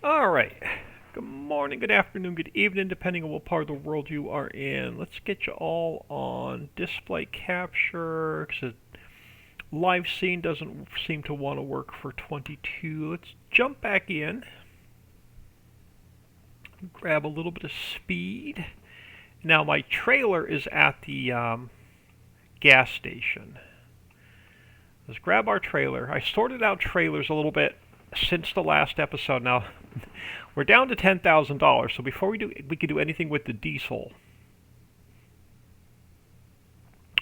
All right. Good morning, good afternoon, good evening, depending on what part of the world you are in. Let's get you all on display capture because live scene doesn't seem to want to work for 22. Let's jump back in, grab a little bit of speed. Now my trailer is at the gas station. Let's grab our trailer. I sorted out trailers a little bit since the last episode. Now we're down to $10,000. So before we could do anything with the diesel,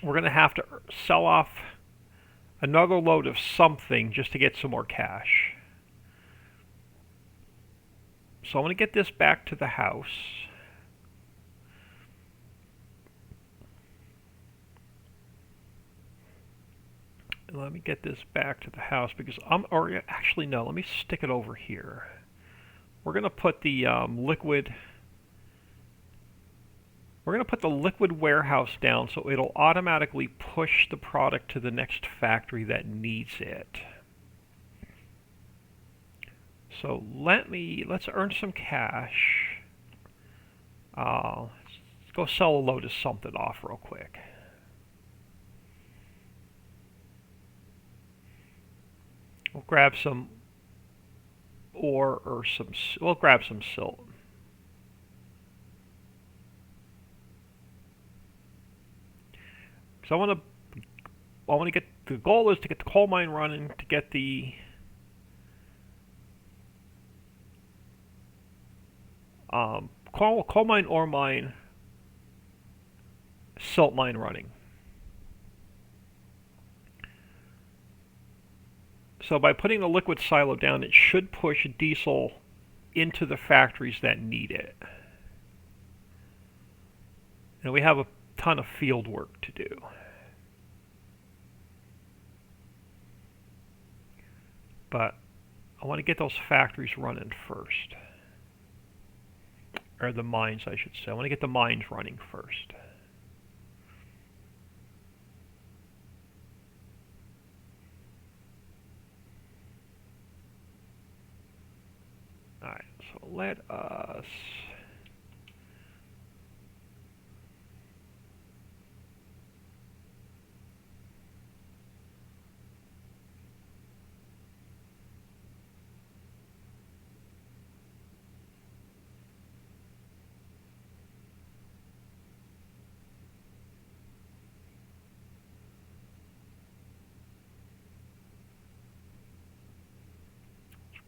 we're going to have to sell off another load of something just to get some more cash. So I'm going to get this back to the house. Let me get this back to the house because or actually no, let me stick it over here. We're going to put the liquid warehouse down so it'll automatically push the product to the next factory that needs it. So let's earn some cash. Let's go sell a load of something off real quick. We'll grab some ore or we'll grab some silt. So I want to get, the goal is to get the coal mine running, to get the coal mine, ore mine, silt mine running. So by putting the liquid silo down, it should push diesel into the factories that need it. And we have a ton of field work to do. But I want to get those factories running first. Or the mines, I should say. I want to get the mines running first. Alright, so let us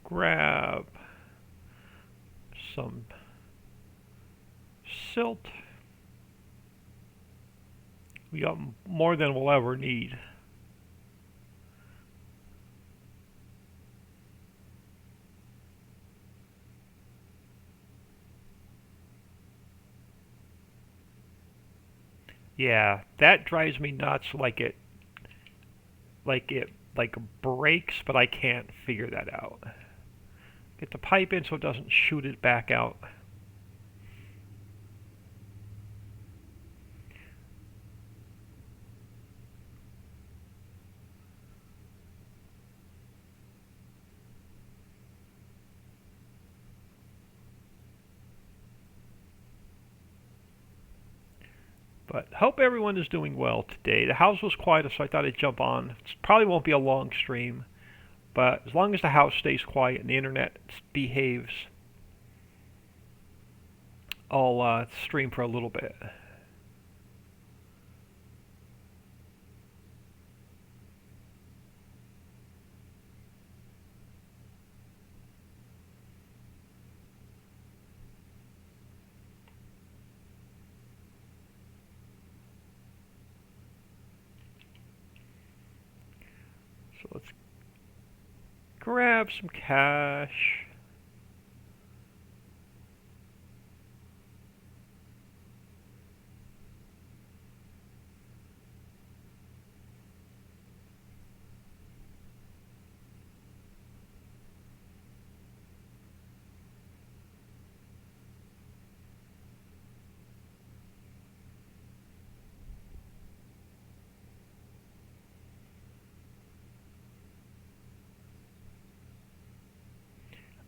grab some silt. We got more than we'll ever need. Yeah, that drives me nuts. Like breaks, but I can't figure that out. Get the pipe in so it doesn't shoot it back out. But hope everyone is doing well today. The house was quiet, so I thought I'd jump on. It probably won't be a long stream, but as long as the house stays quiet and the internet behaves, I'll stream for a little bit. So let's grab some cash.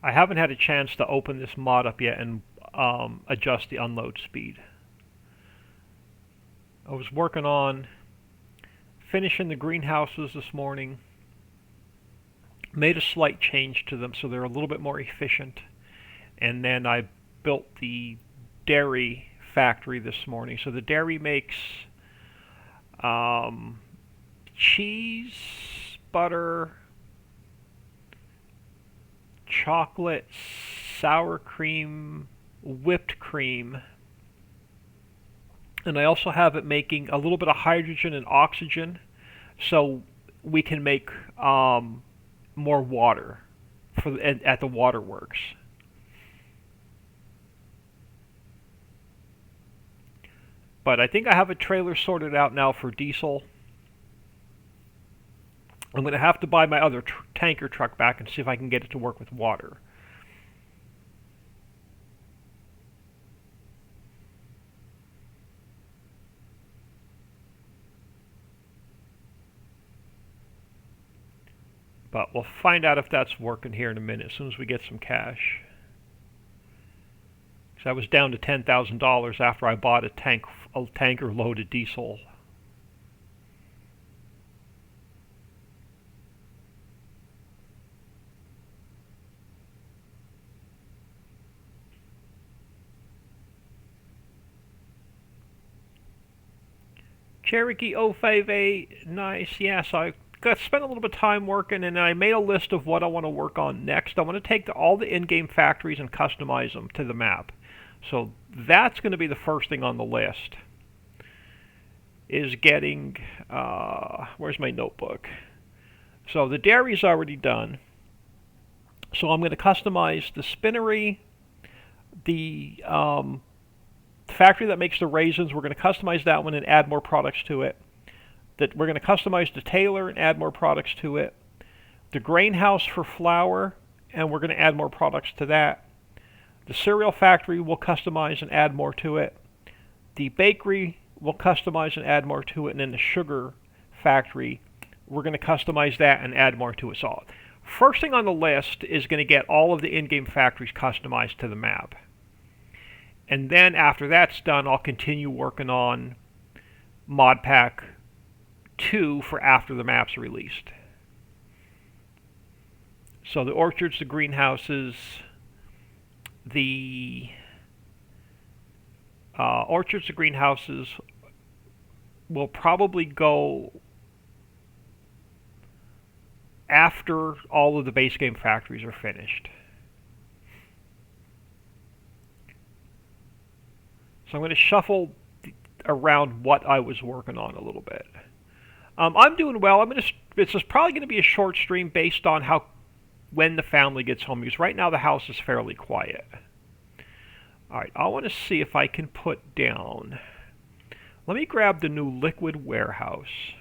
I haven't had a chance to open this mod up yet and adjust the unload speed. I was working on finishing the greenhouses this morning. Made a slight change to them so they're a little bit more efficient. And then I built the dairy factory this morning. So the dairy makes cheese, butter, chocolate, sour cream, whipped cream, and I also have it making a little bit of hydrogen and oxygen, so we can make more water at the waterworks. But I think I have a trailer sorted out now for diesel. I'm going to have to buy my other tanker truck back and see if I can get it to work with water. But we'll find out if that's working here in a minute, as soon as we get some cash. Because I was down to $10,000 after I bought a tanker load of diesel. Cherokee 058, nice. Yes, I spent a little bit of time working, and I made a list of what I want to work on next. I want to take all the in-game factories and customize them to the map. So that's going to be the first thing on the list. Is getting, where's my notebook? So the dairy's already done. So I'm going to customize the spinnery, the factory that makes the raisins. We're going to customize that one and add more products to it. That we're going to customize the tailor and add more products to it. The grain house for flour, and we're going to add more products to that. The cereal factory we'll customize and add more to it. The bakery we'll customize and add more to it. And then the sugar factory, we're going to customize that and add more to it. So first thing on the list is going to get all of the in-game factories customized to the map. And then after that's done, I'll continue working on Mod Pack 2 for after the map's released. So the orchards, the greenhouses, the orchards, the greenhouses will probably go after all of the base game factories are finished. So I'm going to shuffle around what I was working on a little bit. I'm doing well. This is probably going to be a short stream based on when the family gets home, because right now the house is fairly quiet. All right, I want to see if I can put down. Let me grab the new liquid warehouse,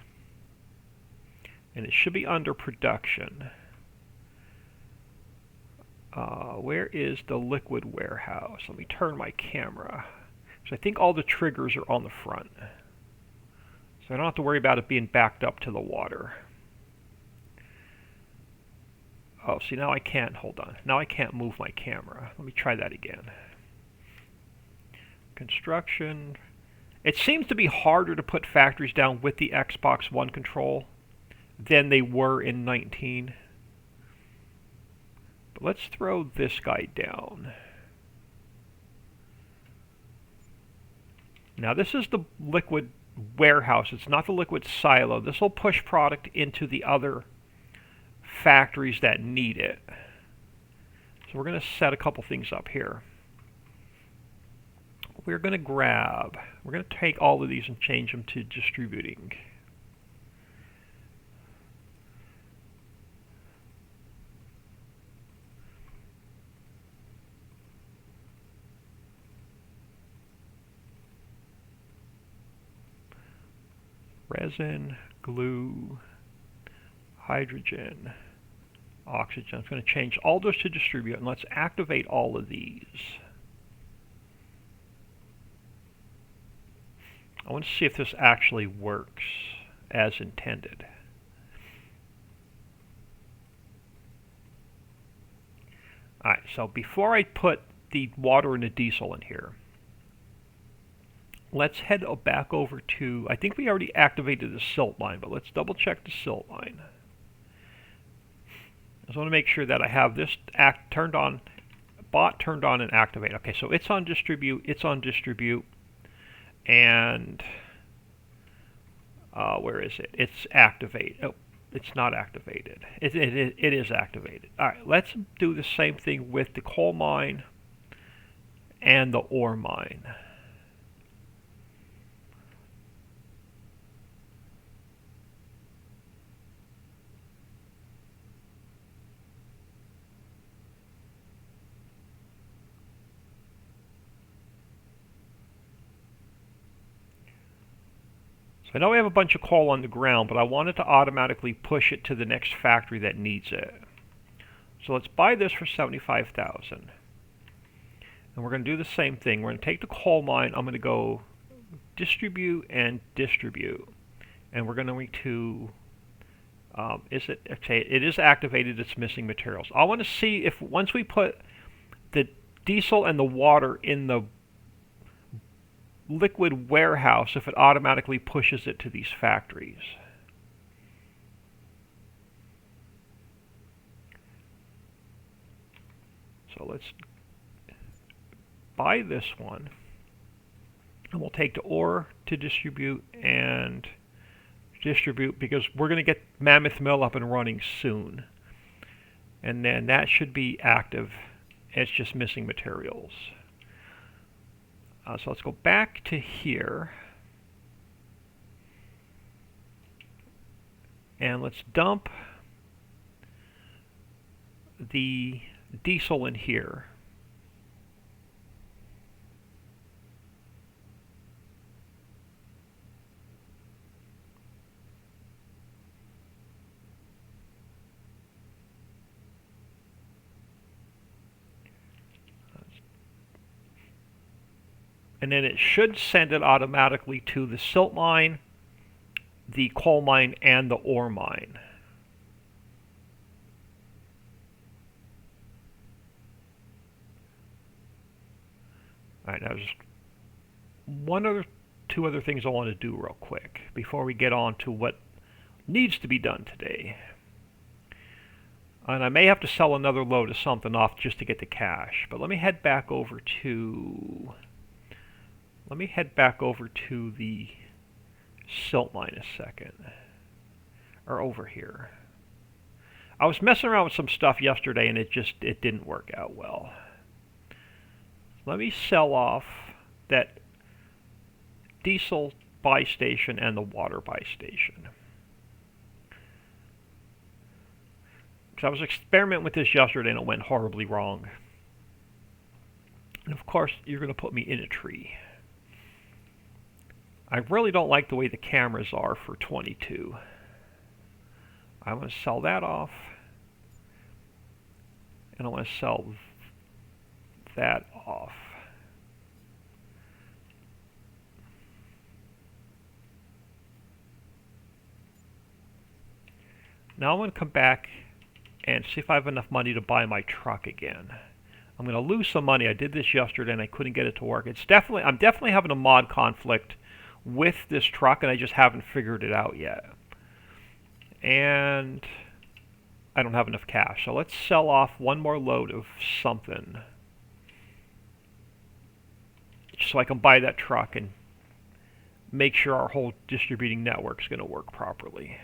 and it should be under production. Where is the liquid warehouse? Let me turn my camera. So I think all the triggers are on the front. So I don't have to worry about it being backed up to the water. Oh, see, now I can't, hold on. Now I can't move my camera. Let me try that again. Construction. It seems to be harder to put factories down with the Xbox One control than they were in 19. But let's throw this guy down. Now this is the liquid warehouse. It's not the liquid silo. This will push product into the other factories that need it. So we're going to set a couple things up here. We're going to take all of these and change them to distributing. Resin, glue, hydrogen, oxygen. I'm going to change all those to distribute, and let's activate all of these. I want to see if this actually works as intended. Alright, so before I put the water and the diesel in here, let's head back over to, I think we already activated the silt line, but let's double check the silt line. I just want to make sure that I have this turned on, bot turned on and activate. Okay, so it's on distribute, and where is it? It's activate. Oh, it's not activated. It is activated. All right, let's do the same thing with the coal mine and the ore mine. I know we have a bunch of coal on the ground, but I wanted to automatically push it to the next factory that needs it. So let's buy this for $75,000. And we're going to do the same thing. We're going to take the coal mine. I'm going to go distribute and distribute. And we're going to, okay, it is activated. It's missing materials. I want to see if once we put the diesel and the water in the liquid warehouse, if it automatically pushes it to these factories. So let's buy this one, and we'll take the ore to distribute and distribute, because we're going to get Mammoth Mill up and running soon, and then that should be active. It's just missing materials. So let's go back to here, and let's dump the diesel in here. And then it should send it automatically to the silt mine, the coal mine, and the ore mine. Alright, now just two other things I want to do real quick before we get on to what needs to be done today. And I may have to sell another load of something off just to get the cash. But let me head back over to the silt mine a second. Or over here. I was messing around with some stuff yesterday and it didn't work out well. Let me sell off that diesel buy station and the water buy station. Because I was experimenting with this yesterday and it went horribly wrong. And of course, you're going to put me in a tree. I really don't like the way the cameras are for 22. I want to sell that off. And I want to sell that off. Now I'm going to come back and see if I have enough money to buy my truck again. I'm going to lose some money. I did this yesterday and I couldn't get it to work. I'm definitely having a mod conflict with this truck, and I just haven't figured it out yet. And I don't have enough cash. So let's sell off one more load of something so I can buy that truck and make sure our whole distributing network is going to work properly.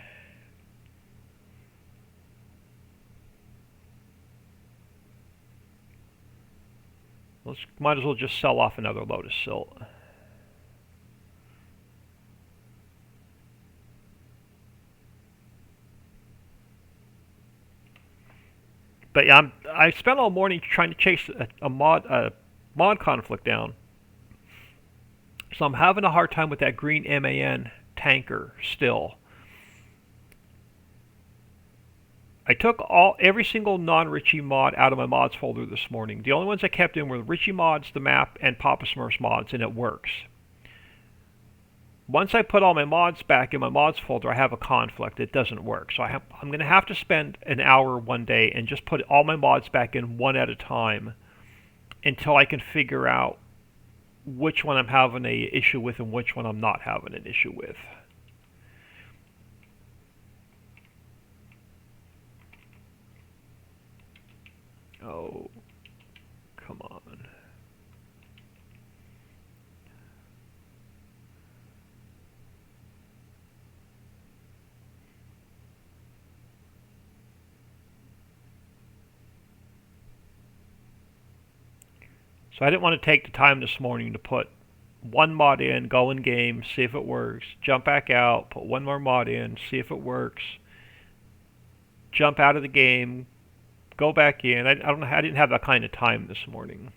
Might as well just sell off another load of silt. But yeah, I spent all morning trying to chase a mod conflict down. So I'm having a hard time with that green MAN tanker still. I took every single non-Ricci mod out of my mods folder this morning. The only ones I kept in were the Ricci mods, the map, and Papa Smurfs mods, and it works. Once I put all my mods back in my mods folder, I have a conflict. It doesn't work. So I'm going to have to spend an hour one day and just put all my mods back in one at a time until I can figure out which one I'm having an issue with and which one I'm not having an issue with. Oh, come on. So I didn't want to take the time this morning to put one mod in, go in game, see if it works, jump back out, put one more mod in, see if it works, jump out of the game, go back in. I didn't have that kind of time this morning.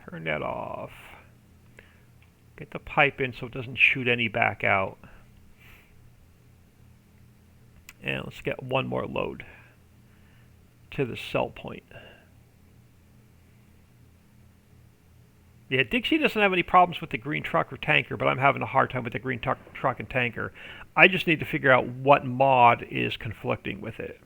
Turn that off. Get the pipe in so it doesn't shoot any back out. And let's get one more load to the cell point. Yeah, Dixie doesn't have any problems with the green truck or tanker, but I'm having a hard time with the green truck and tanker. I just need to figure out what mod is conflicting with it.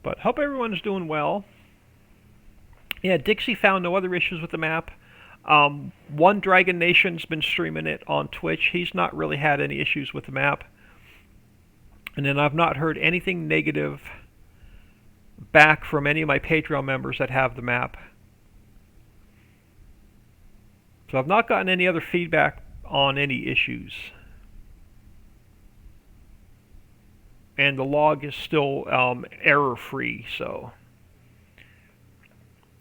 But hope everyone's doing well. Yeah, Dixie found no other issues with the map. One Dragon Nation's been streaming it on Twitch. He's not really had any issues with the map. And then I've not heard anything negative back from any of my Patreon members that have the map. So I've not gotten any other feedback on any issues. And the log is still error-free, so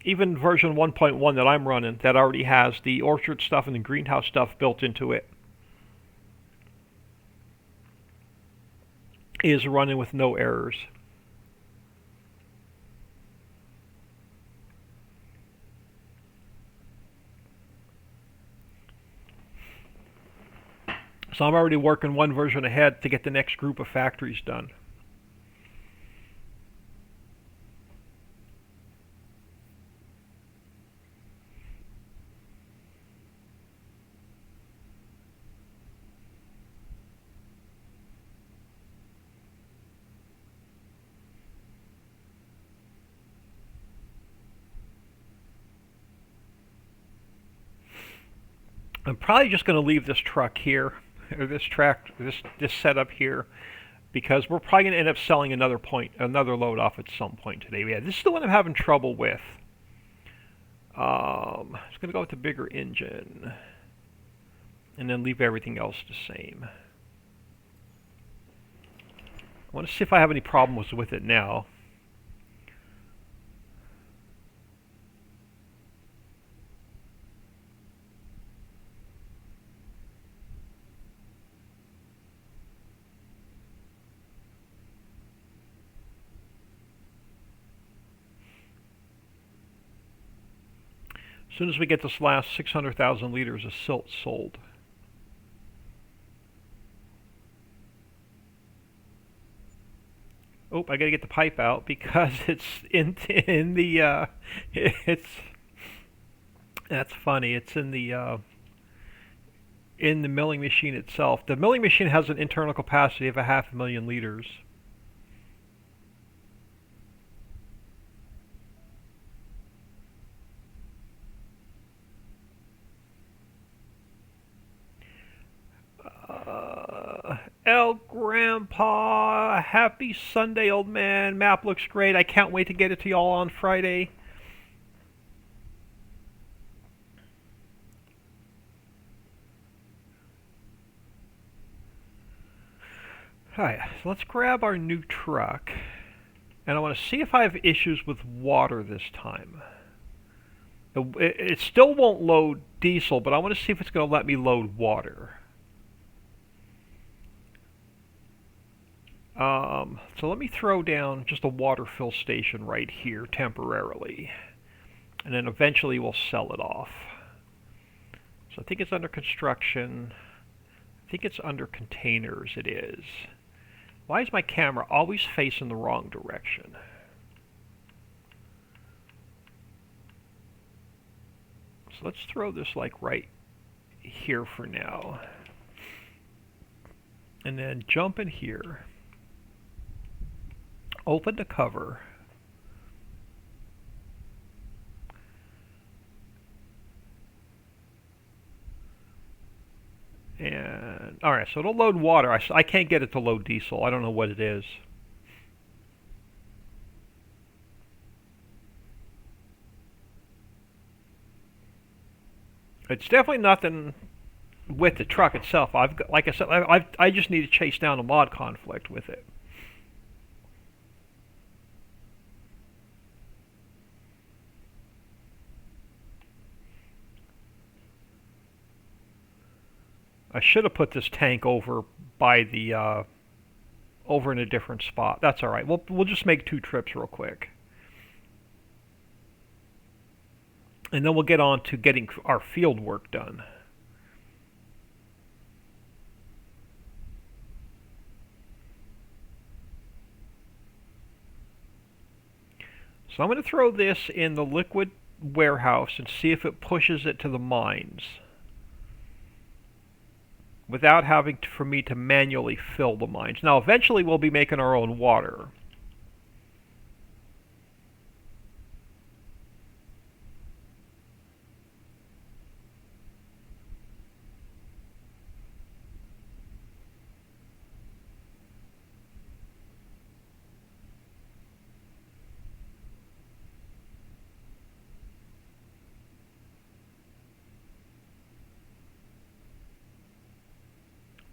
even version 1.1 that I'm running, that already has the orchard stuff and the greenhouse stuff built into it, is running with no errors. So I'm already working one version ahead to get the next group of factories done. I'm probably just going to leave this truck here, or this setup here, because we're probably going to end up selling another load off at some point today. Yeah, this is the one I'm having trouble with. I'm just going to go with the bigger engine, and then leave everything else the same. I want to see if I have any problems with it now. As soon as we get this last 600,000 liters of silt sold. Oh, I gotta get the pipe out because it's in the that's funny. It's in the milling machine itself. The milling machine has an internal capacity of 500,000 liters. El Grandpa, happy Sunday, old man. Map looks great. I can't wait to get it to y'all on Friday. Alright, so let's grab our new truck. And I want to see if I have issues with water this time. It still won't load diesel, but I want to see if it's going to let me load water. So let me throw down just a water fill station right here temporarily. And then eventually we'll sell it off. So I think it's under construction. I think it's under containers. It is. Why is my camera always facing the wrong direction? So let's throw this like right here for now. And then jump in here. Open the cover. And alright, so it'll load water. I can't get it to load diesel. I don't know what it is. It's definitely nothing with the truck itself. Like I said, I just need to chase down a mod conflict with it. I should have put this tank over by the over in a different spot. That's all right. We'll just make 2 trips real quick, and then we'll get on to getting our field work done. So I'm going to throw this in the liquid warehouse and see if it pushes it to the mines, without having for me to manually fill the mines. Now, eventually we'll be making our own water.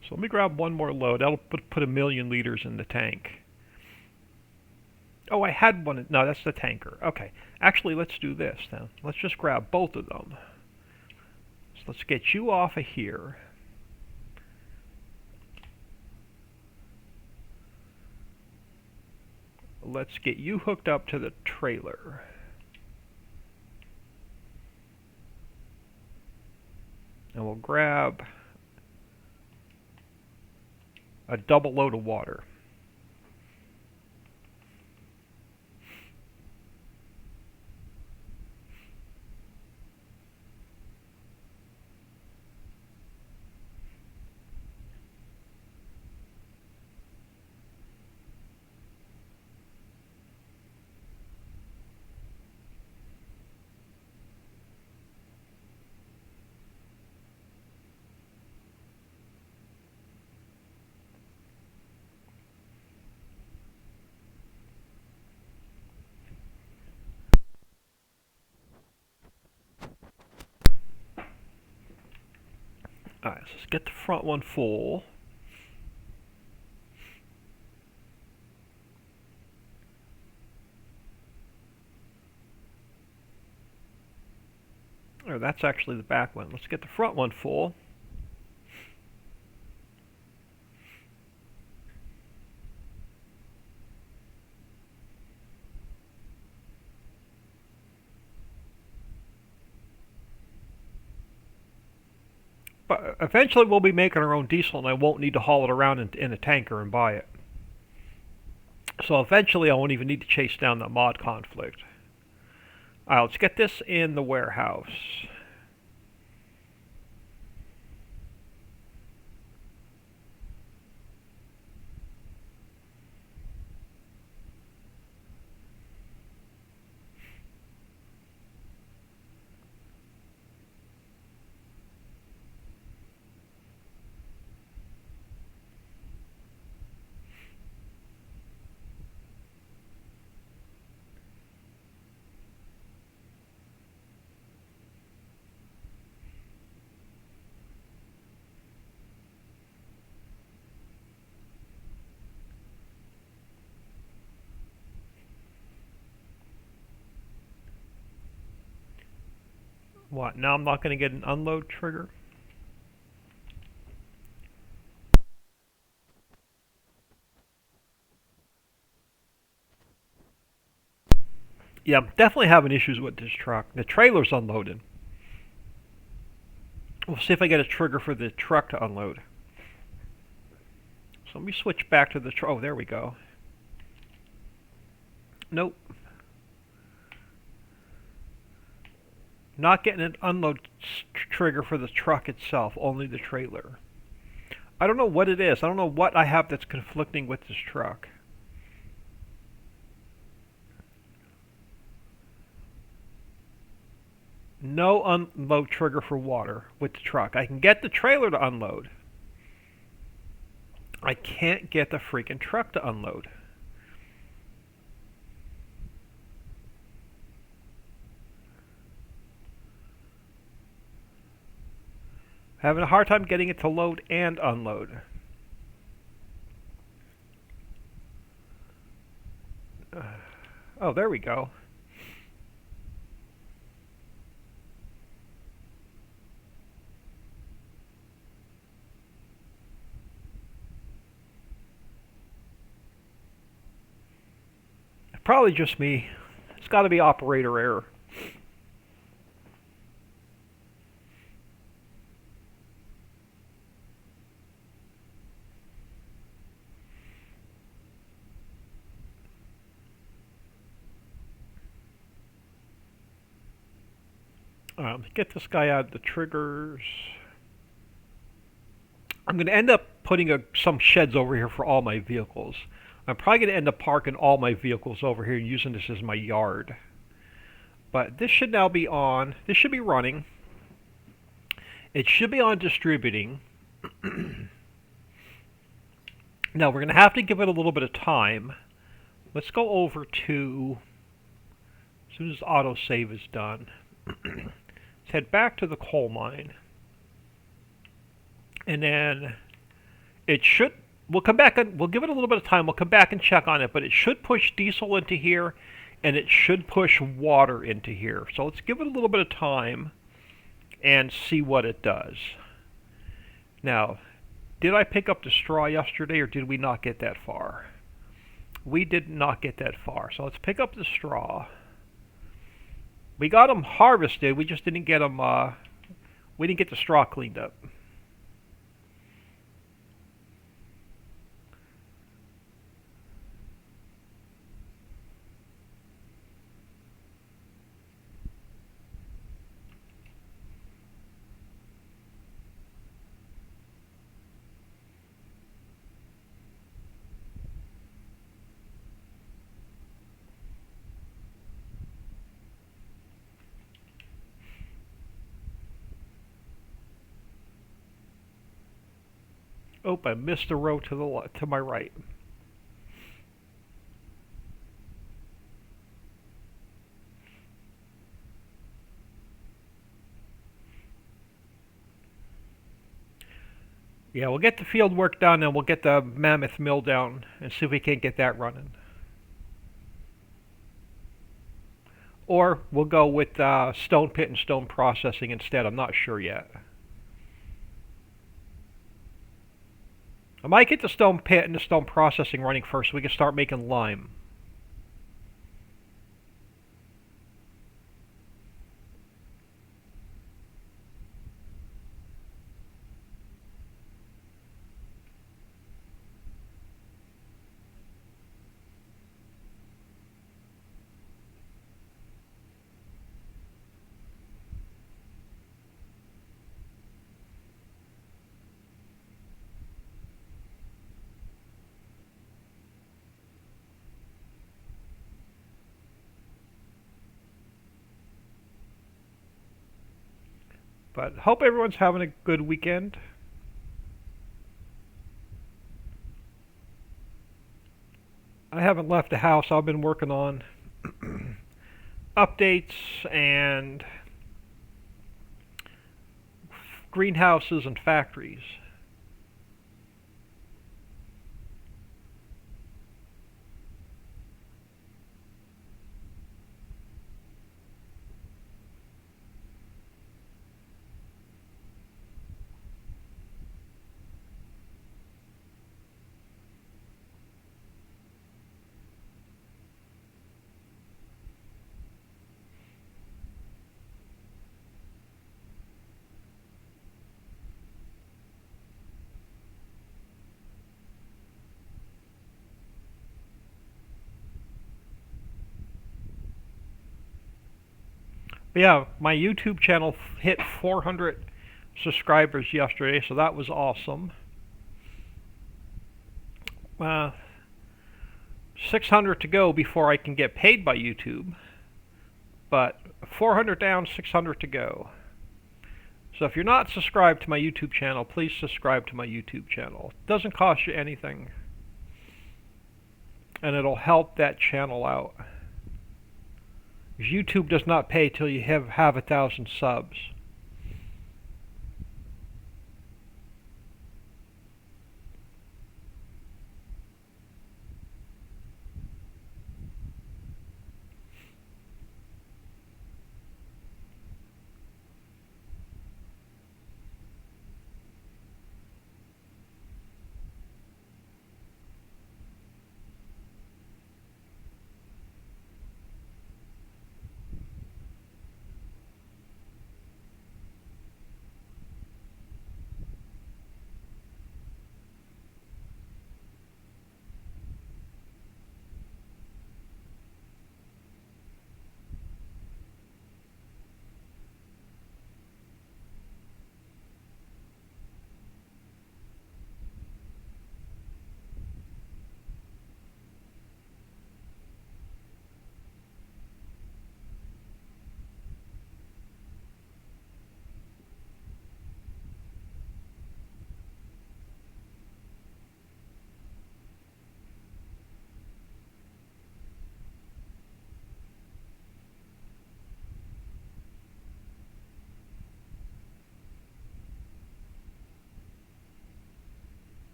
So let me grab one more load. That'll put 1,000,000 liters in the tank. Oh, I had one. No, that's the tanker. Okay. Actually, let's do this then. Let's just grab both of them. So let's get you off of here. Let's get you hooked up to the trailer. And we'll grab a double load of water. Alright, so let's get the front one full. Or that's actually the back one. Let's get the front one full. But eventually we'll be making our own diesel, and I won't need to haul it around in a tanker and buy it. So eventually I won't even need to chase down that mod conflict. Alright, let's get this in the warehouse. What, now I'm not going to get an unload trigger? Yeah, I'm definitely having issues with this truck. The trailer's unloaded. We'll see if I get a trigger for the truck to unload. So let me switch back to the truck. Oh, there we go. Nope. Not getting an unload trigger for the truck itself, only the trailer. I don't know what it is. I don't know what I have that's conflicting with this truck. No unload trigger for water with the truck. I can get the trailer to unload. I can't get the freaking truck to unload. Having a hard time getting it to load and unload. Oh, there we go. Probably just me. It's got to be operator error. Get this guy out of the triggers. I'm going to end up putting some sheds over here for all my vehicles. I'm probably going to end up parking all my vehicles over here and using this as my yard. But this should now be on. This should be running. It should be on distributing. Now we're going to have to give it a little bit of time. Let's go over to, as soon as autosave is done, let's head back to the coal mine. And then it should, we'll come back and we'll give it a little bit of time. We'll come back and check on it, but it should push diesel into here and it should push water into here. So let's give it a little bit of time and see what it does. Now, did I pick up the straw yesterday or did we not get that far? We did not get that far. So let's pick up the straw. We got them harvested. We just didn't get them, we didn't get the straw cleaned up. Oh, I missed a row to my right. Yeah, we'll get the field work done and we'll get the mammoth mill down and see if we can't get that running. Or we'll go with stone pit and stone processing instead. I'm not sure yet. I might get the stone pit and the stone processing running first so we can start making lime. But hope everyone's having a good weekend. I haven't left the house. I've been working on updates and greenhouses and factories. But yeah, my YouTube channel hit 400 subscribers yesterday, so that was awesome. 600 to go before I can get paid by YouTube, but 400 down, 600 to go. So if you're not subscribed to my YouTube channel, please subscribe to my YouTube channel. It doesn't cost you anything, and it'll help that channel out. YouTube does not pay till you have 1,000 subs.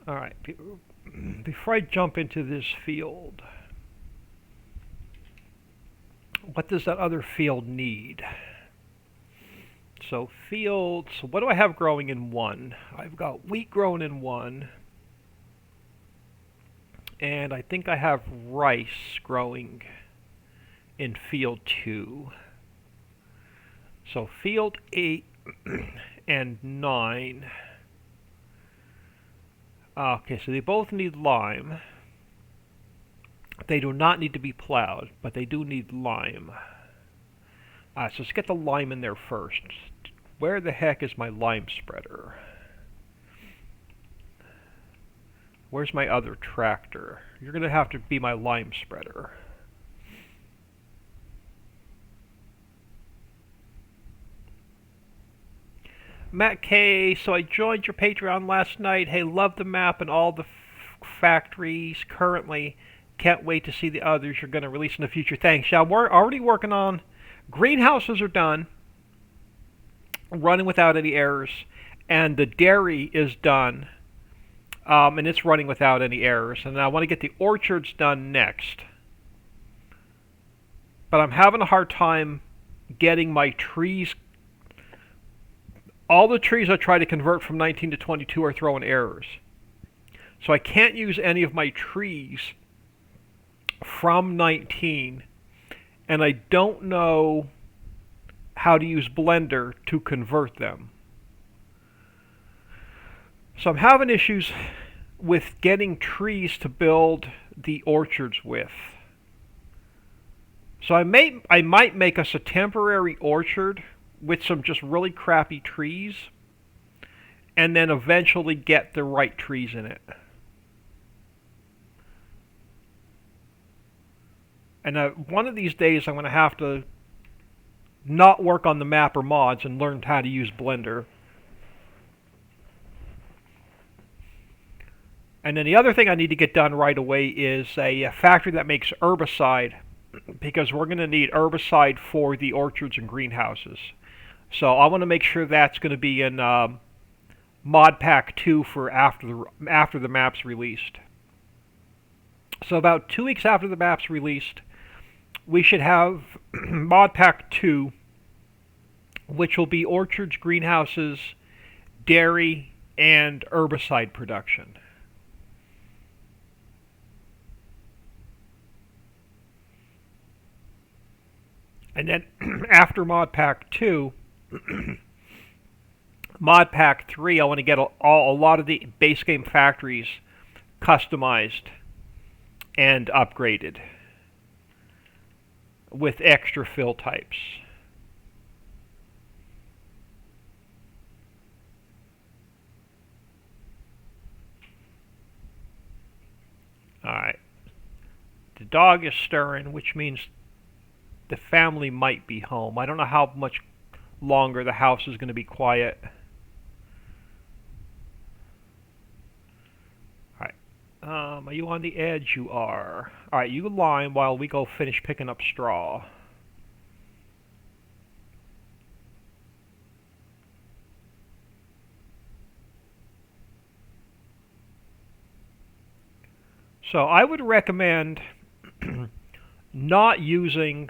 Alright, before I jump into this field, what does that other field need? So fields, what do I have growing in 1? I've got wheat growing in 1, and I think I have rice growing in field 2. So field 8 and 9. Okay, so they both need lime. They do not need to be plowed, but they do need lime. So let's get the lime in there first. Where the heck is my lime spreader? Where's my other tractor? You're going to have to be my lime spreader. Matt K, so I joined your Patreon last night. Hey, love the map and all the factories currently. Can't wait to see the others you're going to release in the future. Thanks. Yeah, we're already working on... Greenhouses are done, running without any errors. And the dairy is done, and it's running without any errors. And I want to get the orchards done next. But I'm having a hard time getting my trees... All the trees I try to convert from 19 to 22 are throwing errors. So I can't use any of my trees from 19, and I don't know how to use Blender to convert them. So I'm having issues with getting trees to build the orchards with. So I might make us a temporary orchard with some just really crappy trees, and then eventually get the right trees in it. And one of these days I'm going to have to not work on the map or mods and learn how to use Blender. And then the other thing I need to get done right away is a factory that makes herbicide, because we're going to need herbicide for the orchards and greenhouses. So I want to make sure that's going to be in Mod Pack 2 for after the map's released. So about 2 weeks after the map's released, we should have Mod Pack 2, which will be orchards, greenhouses, dairy, and herbicide production. And then after Mod Pack 2, Mod Pack 3, I want to get a lot of the base game factories customized and upgraded with extra fill types. Alright. The dog is stirring, which means the family might be home. I don't know how much longer the house is going to be quiet. Alright. Are you on the edge? You are. Alright, you line while we go finish picking up straw. So I would recommend not using,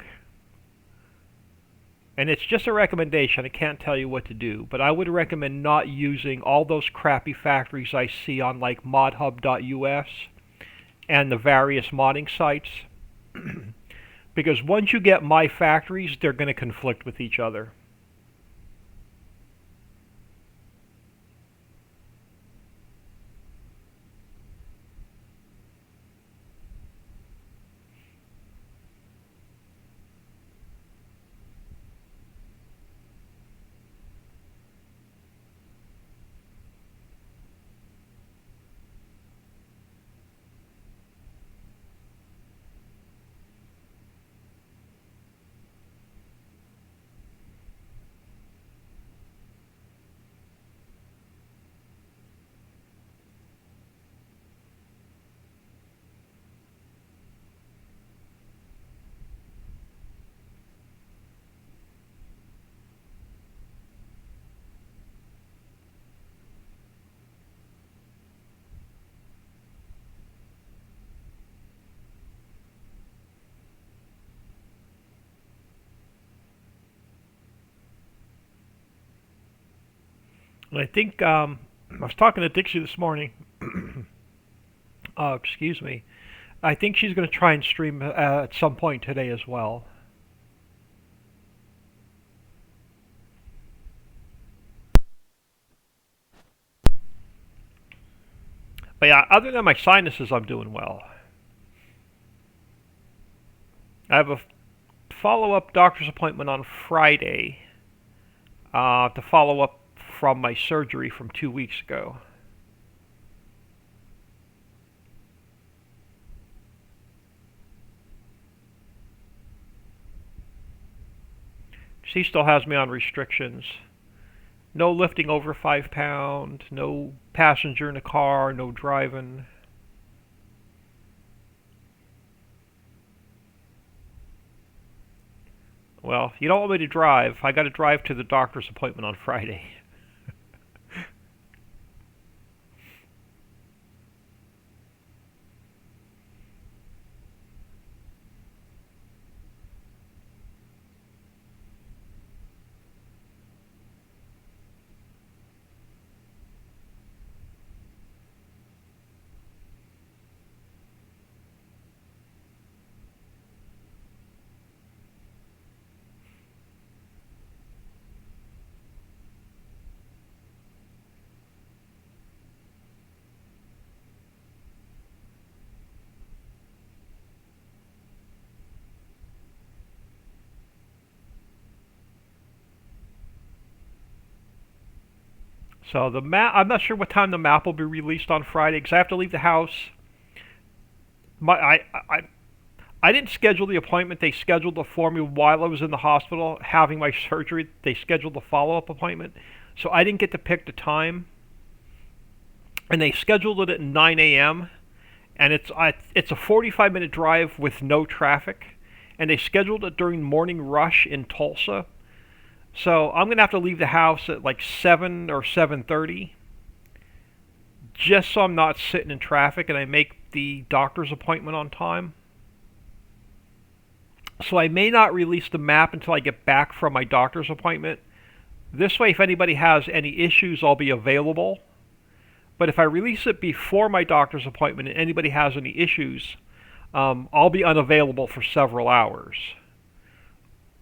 and it's just a recommendation, I can't tell you what to do, but I would recommend not using all those crappy factories I see on like modhub.us and the various modding sites, because once you get my factories, they're going to conflict with each other. And I think I was talking to Dixie this morning. Excuse me. I think she's going to try and stream at some point today as well. But yeah, other than my sinuses, I'm doing well. I have a follow-up doctor's appointment on Friday to follow up from my surgery from 2 weeks ago. She still has me on restrictions. No lifting over 5 pounds, no passenger in the car, no driving. Well, you don't want me to drive. I got to drive to the doctor's appointment on Friday. So the map, I'm not sure what time the map will be released on Friday because I have to leave the house. I didn't schedule the appointment. They scheduled it for me while I was in the hospital having my surgery. They scheduled the follow-up appointment. So I didn't get to pick the time. And they scheduled it at 9 a.m. And it's a 45-minute drive with no traffic. And they scheduled it during morning rush in Tulsa. So I'm going to have to leave the house at like 7 or 7:30 just so I'm not sitting in traffic and I make the doctor's appointment on time. So I may not release the map until I get back from my doctor's appointment. This way, if anybody has any issues, I'll be available. But if I release it before my doctor's appointment and anybody has any issues, I'll be unavailable for several hours.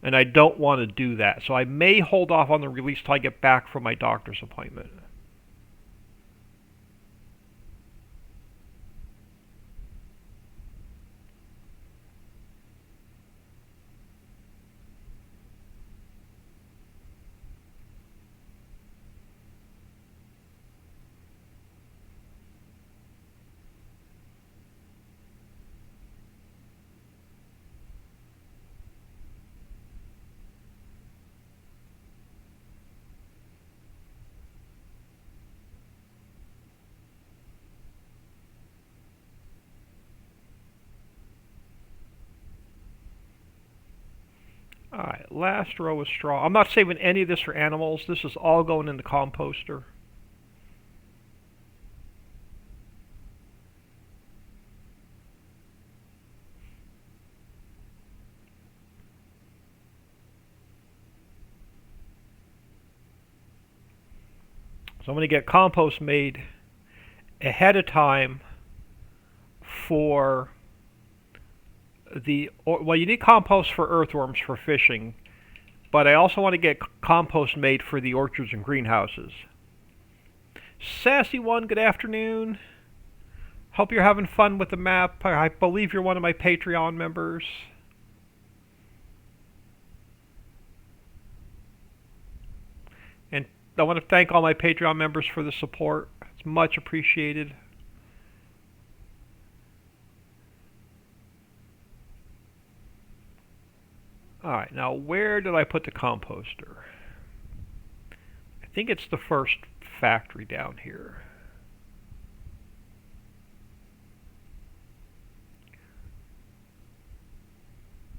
And I don't want to do that. So I may hold off on the release till I get back from my doctor's appointment. Alright, last row of straw. I'm not saving any of this for animals. This is all going in the composter. So I'm going to get compost made ahead of time for well, you need compost for earthworms for fishing, but I also want to get compost made for the orchards and greenhouses. Sassy1, good afternoon. Hope you're having fun with the map. I believe you're one of my Patreon members. And I want to thank all my Patreon members for the support. It's much appreciated. Alright, now where did I put the composter? I think it's the first factory down here.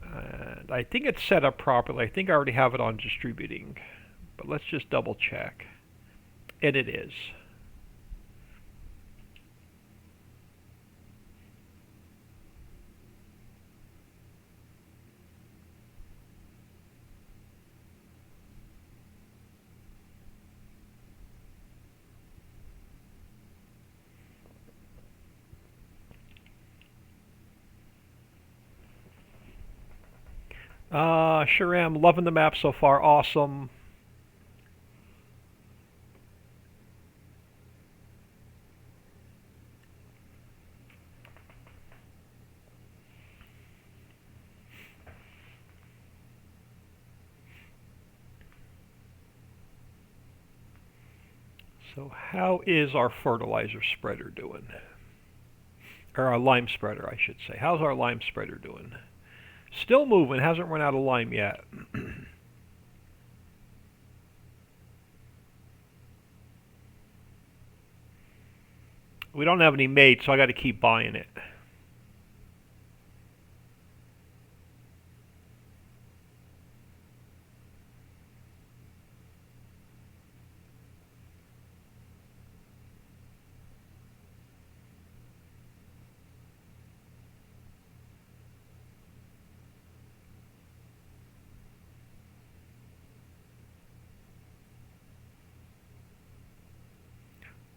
And I think it's set up properly. I think I already have it on distributing. But let's just double check. And it is. Sure am. Loving the map so far. Awesome. So how is our fertilizer spreader doing? Or our lime spreader, I should say. How's our lime spreader doing? Still moving, hasn't run out of lime yet. We don't have any made, so I got to keep buying it.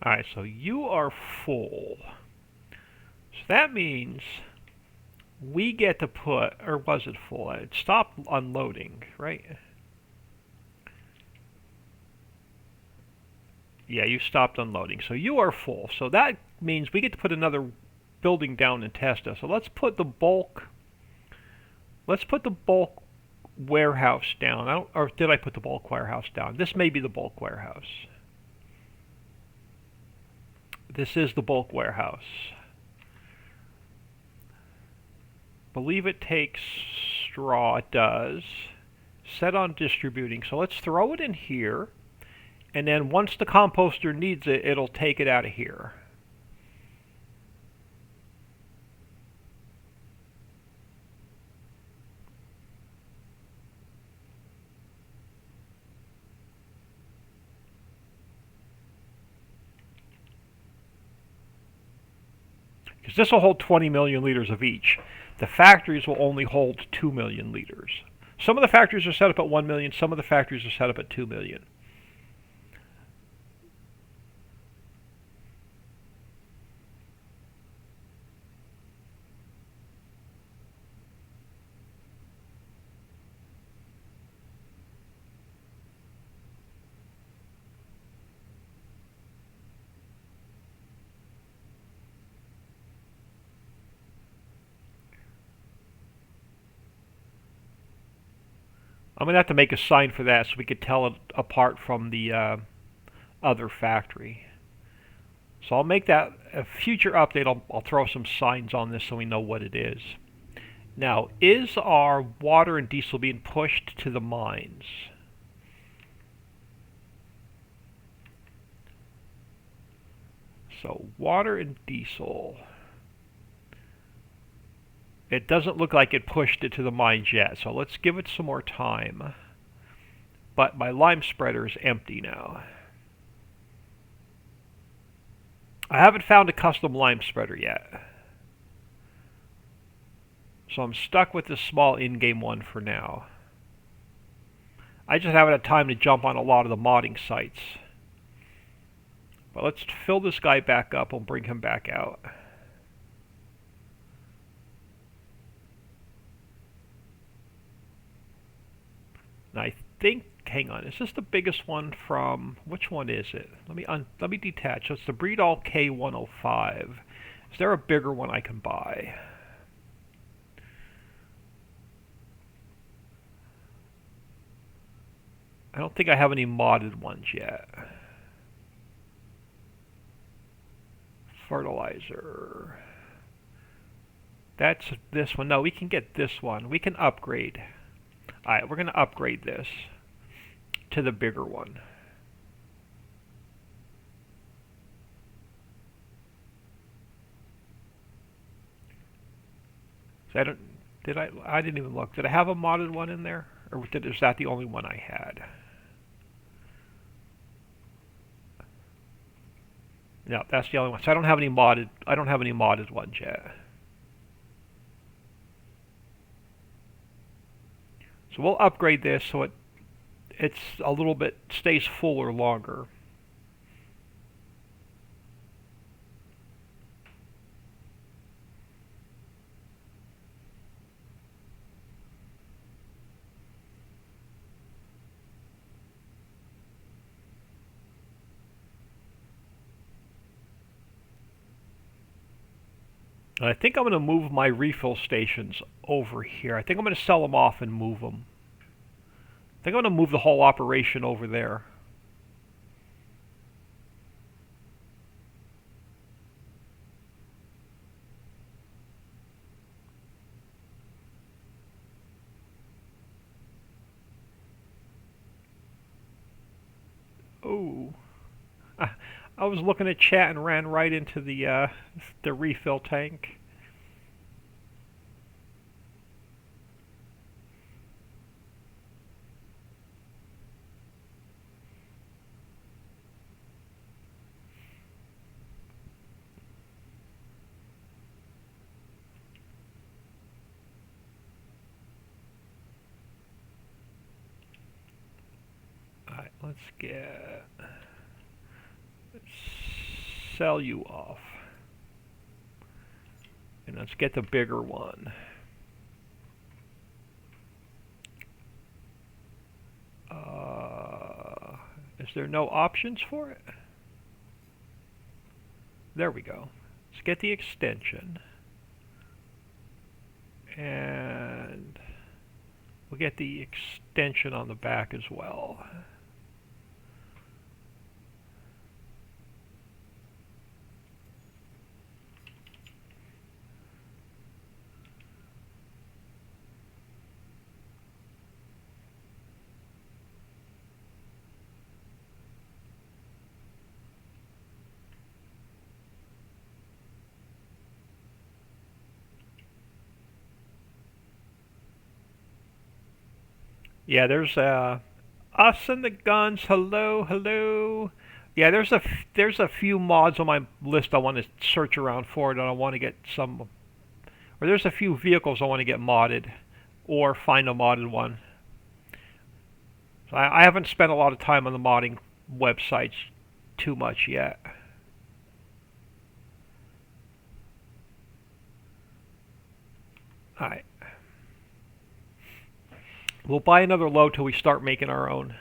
Alright, so you are full. So that means we get to put, or was it full? It stopped unloading, right? Yeah, you stopped unloading. So you are full. So that means we get to put another building down in Testa. So let's put the bulk warehouse down. Or did I put the bulk warehouse down? This may be the bulk warehouse. This is the bulk warehouse. Believe it takes straw. It does. Set on distributing. So let's throw it in here. And then once the composter needs it, it'll take it out of here. Because this will hold 20 million liters of each. The factories will only hold 2 million liters. Some of the factories are set up at 1 million, some of the factories are set up at 2 million. I'm going to have to make a sign for that so we could tell it apart from the other factory. So I'll make that a future update. I'll throw some signs on this so we know what it is. Now, is our water and diesel being pushed to the mines? So water and diesel. It doesn't look like it pushed it to the mines yet, so let's give it some more time. But my lime spreader is empty now. I haven't found a custom lime spreader yet. So I'm stuck with this small in-game one for now. I just haven't had time to jump on a lot of the modding sites. But let's fill this guy back up and bring him back out. And I think, hang on, is this the biggest one from, which one is it? Let me detach. So it's the Breedall K105. Is there a bigger one I can buy? I don't think I have any modded ones yet. Fertilizer. That's this one. No, we can get this one. We can upgrade. Alright, we're going to upgrade this to the bigger one. So I didn't even look. Did I have a modded one in there? Or is that the only one I had? No, that's the only one. So I don't have any modded ones yet. So we'll upgrade this so it's a little bit stays fuller longer. And I think I'm going to move my refill stations over here. I think I'm going to sell them off and move them. I think I'm going to move the whole operation over there. Oh. I was looking at chat and ran right into the refill tank. Alright, let's sell you off. And let's get the bigger one. Is there no options for it? There we go. Let's get the extension. And we'll get the extension on the back as well. Yeah, there's us and the guns. Hello, hello. Yeah, there's a few mods on my list I want to search around for, and I want to get some. Or there's a few vehicles I want to get modded, or find a modded one. So I haven't spent a lot of time on the modding websites too much yet. Alright. We'll buy another load till we start making our own.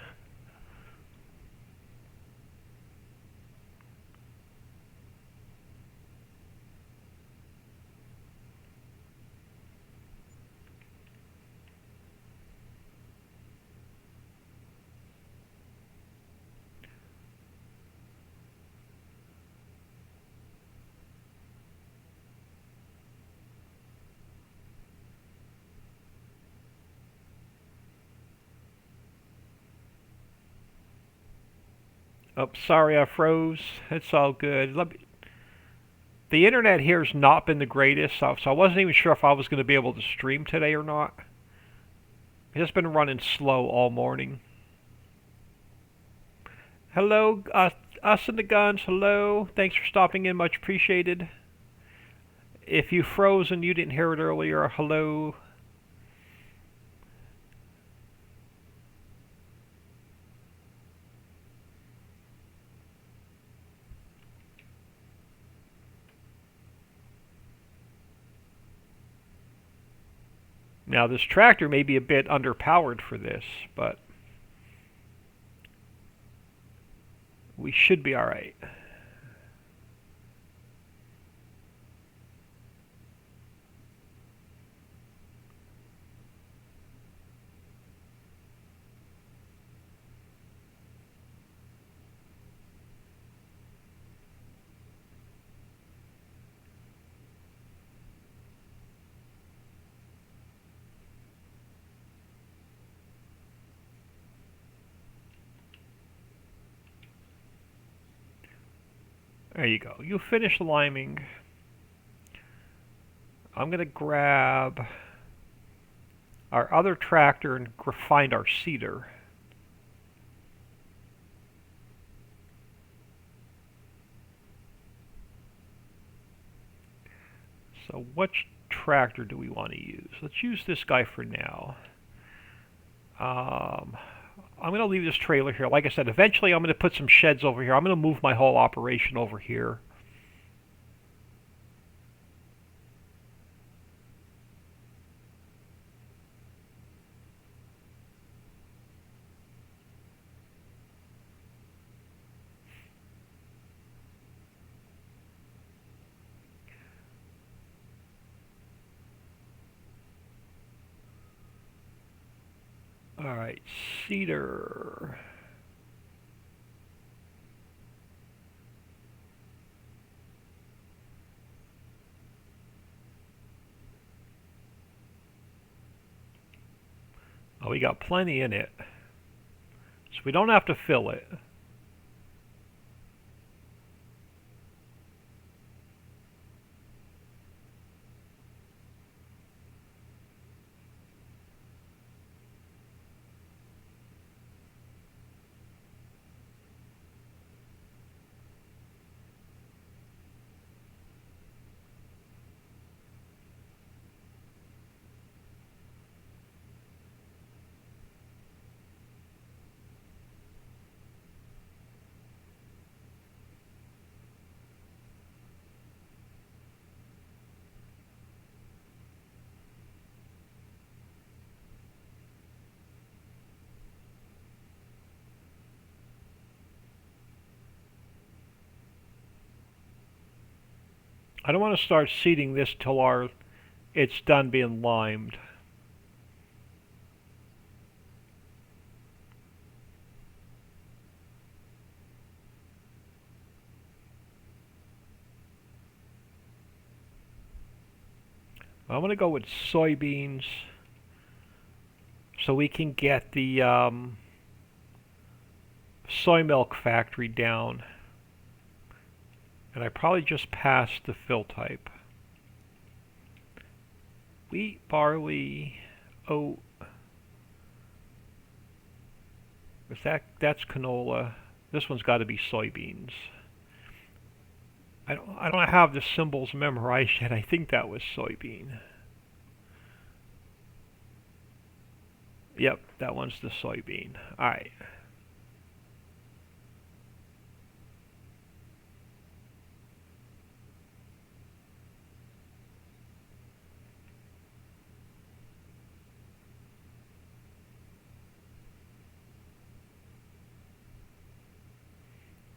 Oh, sorry I froze. It's all good. The internet here has not been the greatest, so I wasn't even sure if I was going to be able to stream today or not. It's been running slow all morning. Hello, us and the guns. Hello. Thanks for stopping in. Much appreciated. If you froze and you didn't hear it earlier, hello. Now this tractor may be a bit underpowered for this, but we should be alright. There you go. You finish liming. I'm going to grab our other tractor and find our seeder. So which tractor do we want to use? Let's use this guy for now. I'm going to leave this trailer here. Like I said, eventually I'm going to put some sheds over here. I'm going to move my whole operation over here. Alright, cedar. Oh, we got plenty in it. So we don't have to fill it. I don't want to start seeding this till it's done being limed. I'm going to go with soybeans so we can get the soy milk factory down. And I probably just passed the fill type. Wheat, barley, oat. That's canola. This one's got to be soybeans. I don't have the symbols memorized yet. I think that was soybean. Yep, that one's the soybean. All right.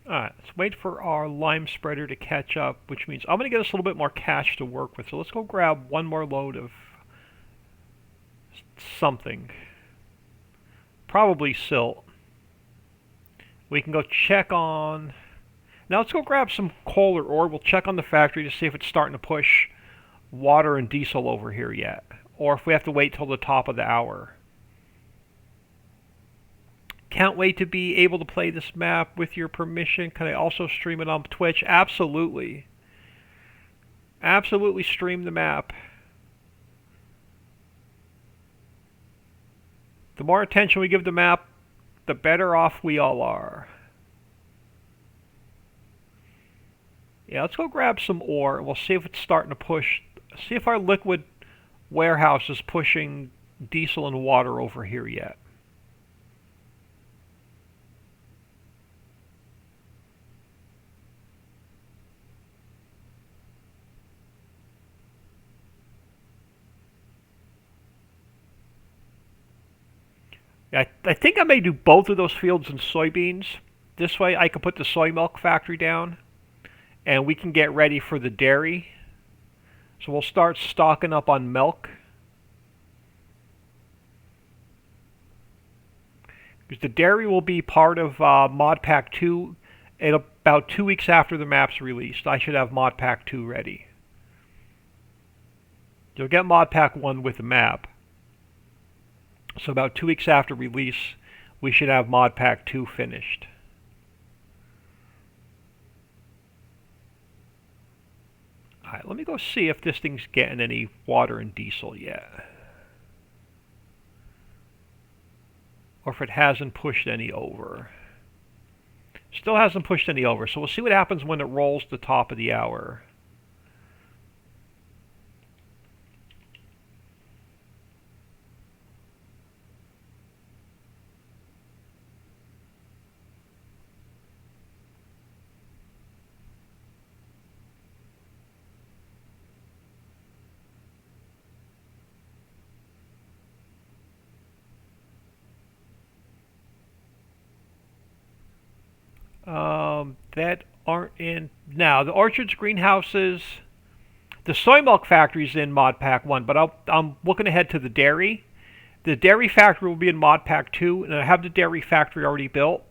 Alright, let's wait for our lime spreader to catch up, which means I'm going to get us a little bit more cash to work with. So let's go grab one more load of something. Probably silt. We can go check on... Now let's go grab some coal or ore. We'll check on the factory to see if it's starting to push water and diesel over here yet. Or if we have to wait till the top of the hour. Can't wait to be able to play this map with your permission. Can I also stream it on Twitch? Absolutely. Absolutely stream the map. The more attention we give the map, the better off we all are. Yeah, let's go grab some ore, and we'll see if it's starting to push. See if our liquid warehouse is pushing diesel and water over here yet. I think I may do both of those fields in soybeans. This way I can put the soy milk factory down, and we can get ready for the dairy. So we'll start stocking up on milk. Because the dairy will be part of Mod Pack 2 about 2 weeks after the map's released. I should have Mod Pack 2 ready. You'll get Mod Pack 1 with the map. So about 2 weeks after release, we should have Mod Pack 2 finished. Alright, let me go see if this thing's getting any water and diesel yet. Or if it hasn't pushed any over. Still hasn't pushed any over, so we'll see what happens when it rolls the top of the hour. That aren't in now. The orchards, greenhouses, the soy milk factory's in Mod Pack 1, but I'm looking ahead to the dairy. The dairy factory will be in Mod Pack 2, and I have the dairy factory already built.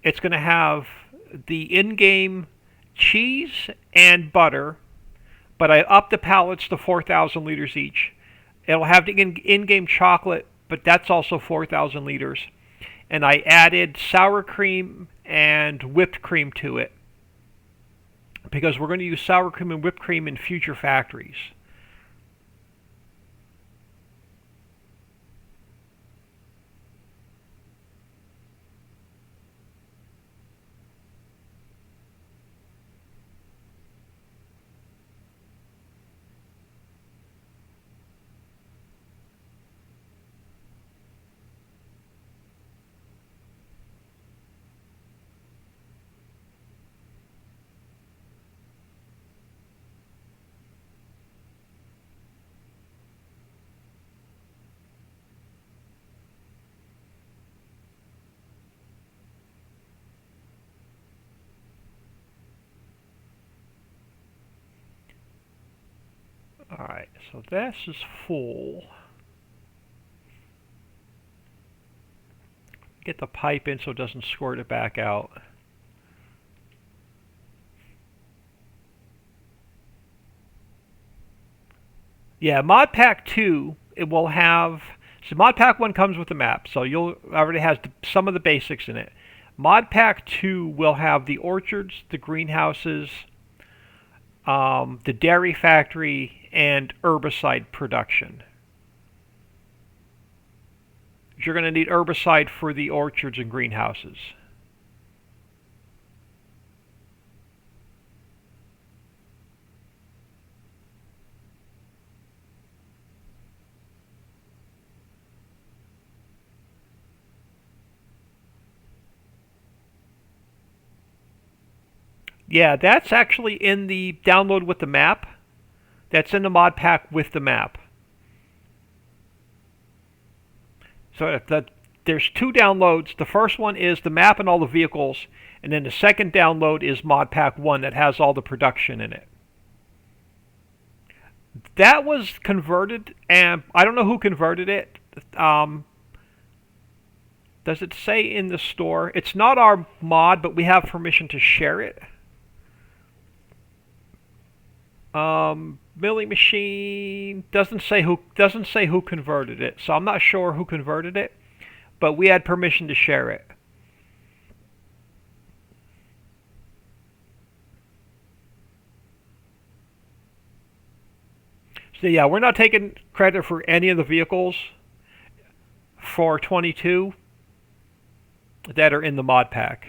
It's going to have the in-game cheese and butter, but I upped the pallets to 4,000 liters each. It'll have the in-game chocolate, but that's also 4,000 liters. And I added sour cream and whipped cream to it, because we're going to use sour cream and whipped cream in future factories. Alright, so this is full. Get the pipe in so it doesn't squirt it back out. Yeah, Mod Pack 2, it will have... So Mod Pack 1 comes with the map, so you'll already has some of the basics in it. Mod Pack 2 will have the orchards, the greenhouses, the dairy factory, and herbicide production. You're going to need herbicide for the orchards and greenhouses. Yeah, that's actually in the download with the map. That's in the mod pack with the map. So there's two downloads. The first one is the map and all the vehicles, and then the second download is Mod Pack 1 that has all the production in it. That was converted, and I don't know who converted it. Does it say in the store? It's not our mod, but we have permission to share it. Milling machine doesn't say who converted it, so I'm not sure who converted it, but we had permission to share it. So yeah, we're not taking credit for any of the vehicles for 22 that are in the mod pack.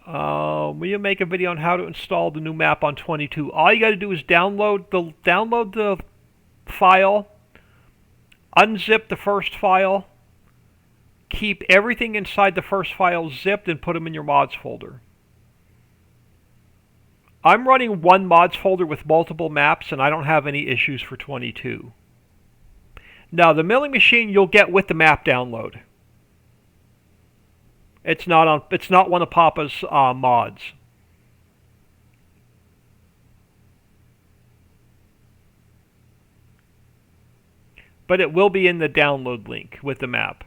Will make a video on how to install the new map on 22. All you got to do is download the file, unzip the first file, keep everything inside the first file zipped, and put them in your mods folder. I'm running one mods folder with multiple maps, and I don't have any issues for 22. Now, the milling machine you'll get with the map download. It's not one of Papa's mods. But it will be in the download link with the map.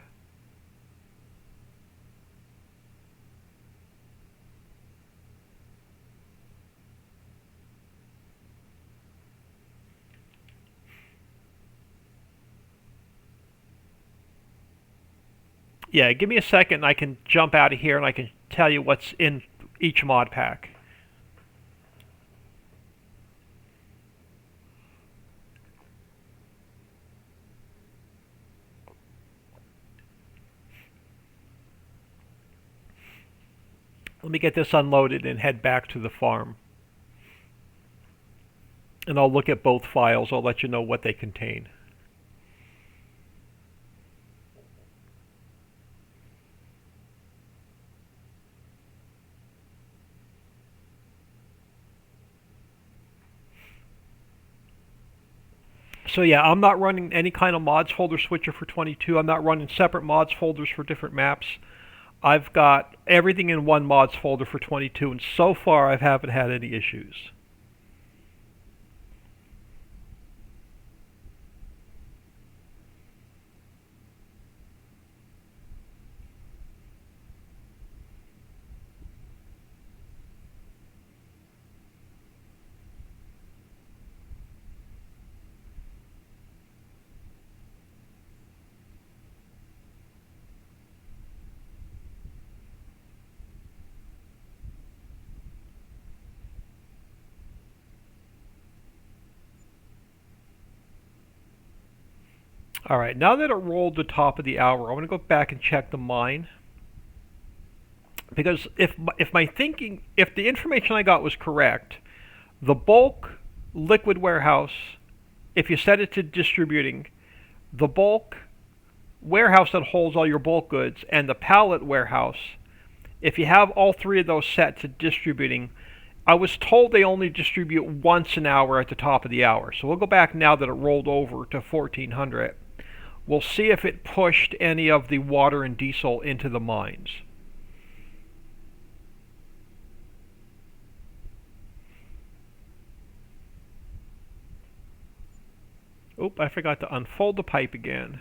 Yeah, give me a second and I can jump out of here and I can tell you what's in each mod pack. Let me get this unloaded and head back to the farm. And I'll look at both files. I'll let you know what they contain. So yeah, I'm not running any kind of mods folder switcher for 22. I'm not running separate mods folders for different maps. I've got everything in one mods folder for 22, and so far I haven't had any issues. Alright, now that it rolled the top of the hour, I want to go back and check the mine. Because if the information I got was correct, the bulk liquid warehouse, if you set it to distributing, the bulk warehouse that holds all your bulk goods, and the pallet warehouse, if you have all three of those set to distributing, I was told they only distribute once an hour at the top of the hour. So we'll go back now that it rolled over to 1400. We'll see if it pushed any of the water and diesel into the mines. Oop, I forgot to unfold the pipe again.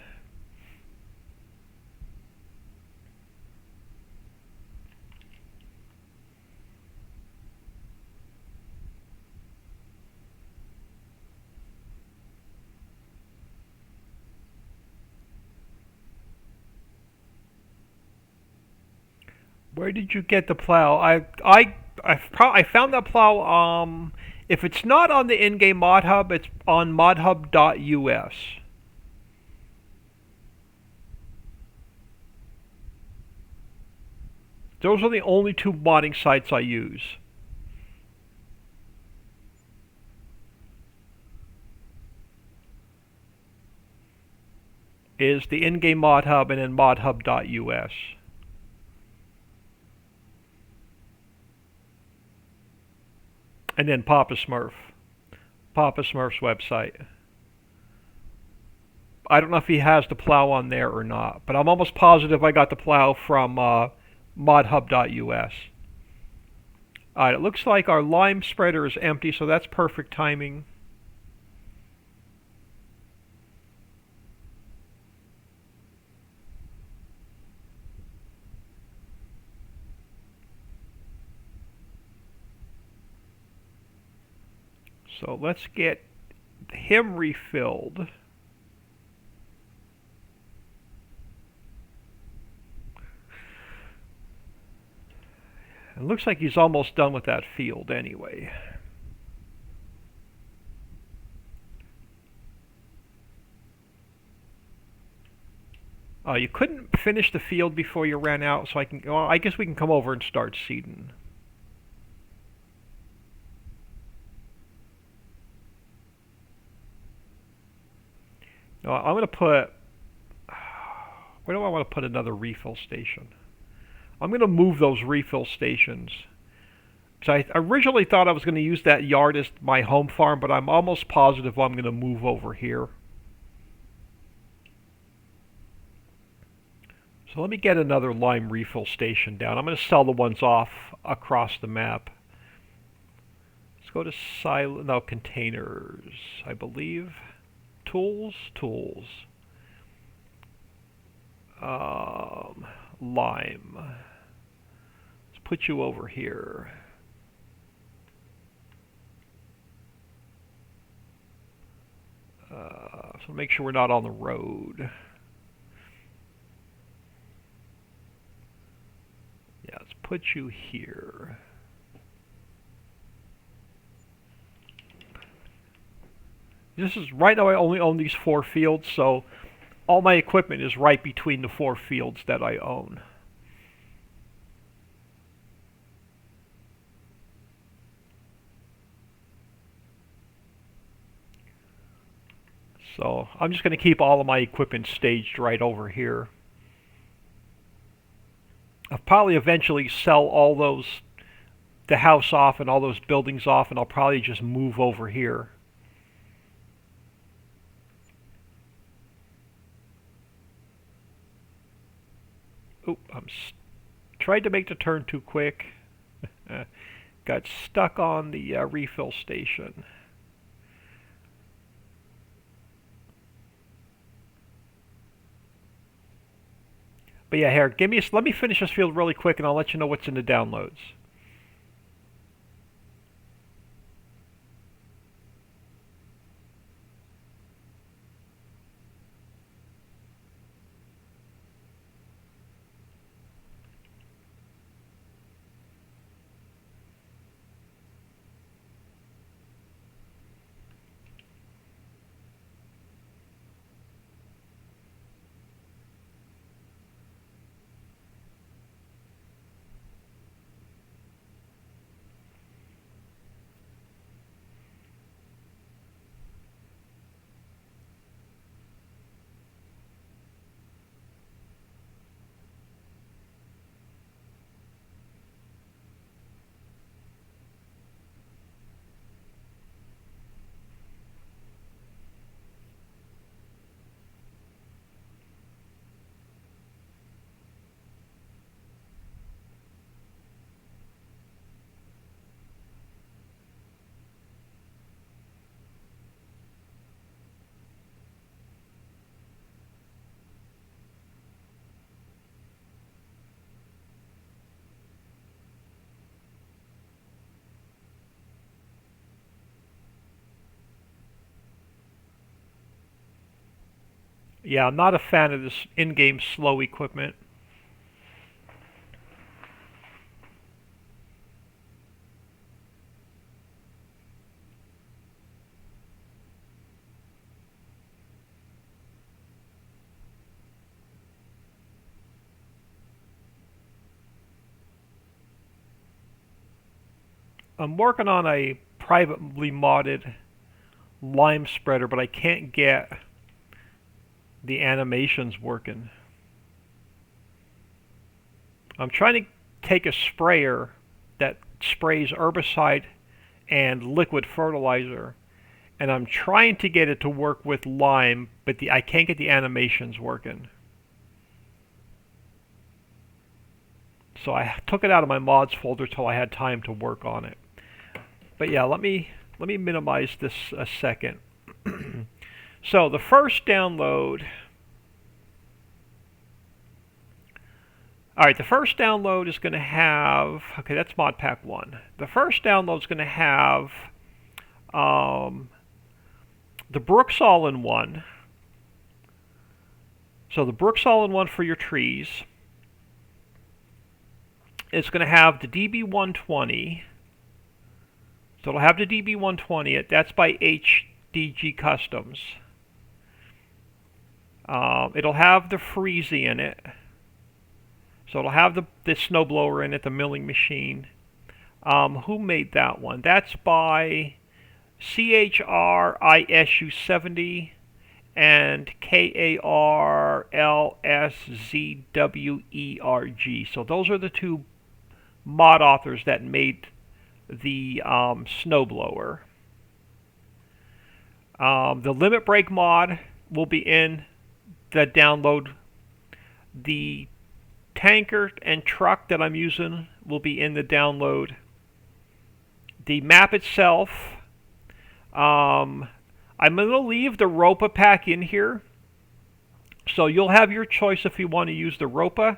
Where did you get the plow? I found that plow. If it's not on the in-game mod hub, it's on modhub.us. Those are the only two modding sites I use. Is the in-game mod hub and then modhub.us. And then Papa Smurf's website. I don't know if he has the plow on there or not, but I'm almost positive I got the plow from modhub.us. Alright, it looks like our lime spreader is empty, so that's perfect timing. So let's get him refilled. It looks like he's almost done with that field anyway. You couldn't finish the field before you ran out, so well, I guess we can come over and start seeding. No, I'm going to put... Where do I want to put another refill station? I'm going to move those refill stations. So I originally thought I was going to use that yard as my home farm, but I'm almost positive I'm going to move over here. So let me get another lime refill station down. I'm going to sell the ones off across the map. Let's go to containers, I believe. Tools. Lime. Let's put you over here. So make sure we're not on the road. Yeah, let's put you here. This is right now I only own these 4 fields, so all my equipment is right between the 4 fields that I own. So I'm just going to keep all of my equipment staged right over here. I'll probably eventually sell the house off and all those buildings off, and I'll probably just move over here. Oh, tried to make the turn too quick. Got stuck on the refill station. But yeah, here, let me finish this field really quick, and I'll let you know what's in the downloads. Yeah, I'm not a fan of this in-game slow equipment. I'm working on a privately modded lime spreader, but I can't get the animations working. I'm trying to take a sprayer that sprays herbicide and liquid fertilizer, and I'm trying to get it to work with lime, but I can't get the animations working. So I took it out of my mods folder till I had time to work on it. But yeah, let me minimize this a second. So the first download. Alright, the first download is going to have, okay, that's mod pack 1. The first download is going to have the Brooks all-in-one. So the Brooks all-in-one for your trees. It's going to have the DB120. So it'll have the DB120. That's by HDG Customs. It'll have the Freezy in it. So it'll have the snowblower in it, the milling machine. Who made that one? That's by CHRISU70 and KARLSZWERG. So those are the two mod authors that made the snowblower. The limit break mod will be in the download. The tanker and truck that I'm using will be in the download. The map itself, I'm going to leave the Ropa pack in here. So you'll have your choice if you want to use the Ropa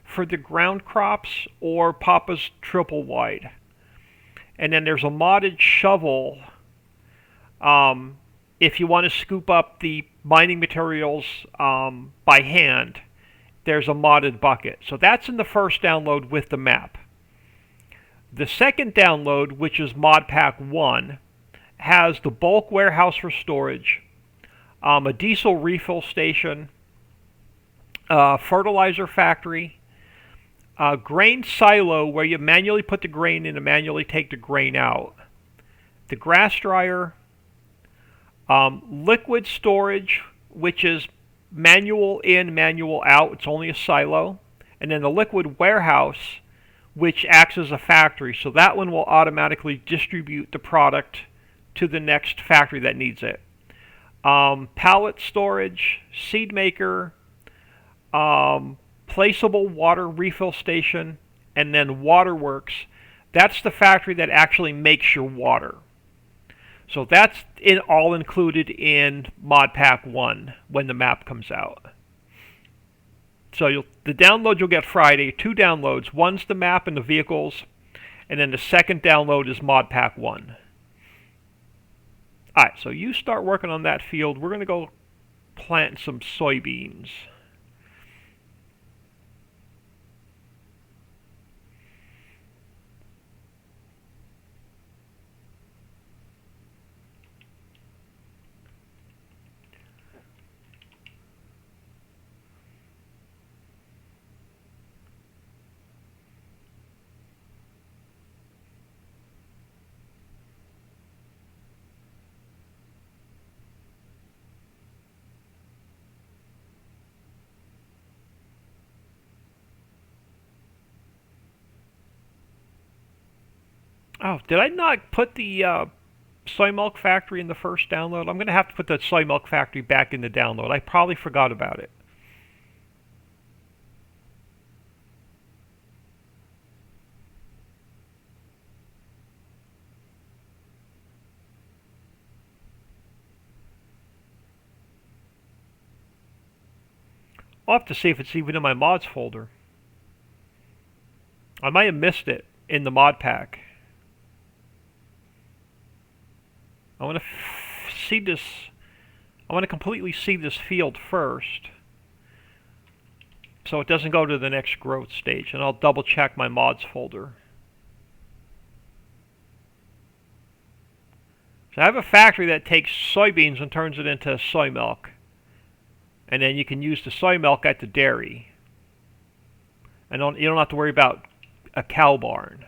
for the ground crops or Papa's triple wide. And then there's a modded shovel if you want to scoop up the mining materials by hand. There's a modded bucket. So that's in the first download with the map. The second download, which is Mod Pack 1, has the bulk warehouse for storage, a diesel refill station, fertilizer factory, a grain silo where you manually put the grain in and manually take the grain out, the grass dryer, liquid storage, which is manual in, manual out. It's only a silo. And then the liquid warehouse, which acts as a factory. So that one will automatically distribute the product to the next factory that needs it. Pallet storage, seed maker, placeable water refill station, and then waterworks. That's the factory that actually makes your water. So that's all included in Mod Pack 1 when the map comes out. So the download you'll get Friday, 2 downloads. One's the map and the vehicles, and then the second download is Mod Pack 1. Alright, so you start working on that field. We're going to go plant some soybeans. Oh, did I not put the soy milk factory in the first download? I'm going to have to put the soy milk factory back in the download. I probably forgot about it. I'll have to see if it's even in my mods folder. I might have missed it in the mod pack. I want to see this. I want to completely see this field first, so it doesn't go to the next growth stage. And I'll double check my mods folder. So I have a factory that takes soybeans and turns it into soy milk, and then you can use the soy milk at the dairy. And you don't have to worry about a cow barn.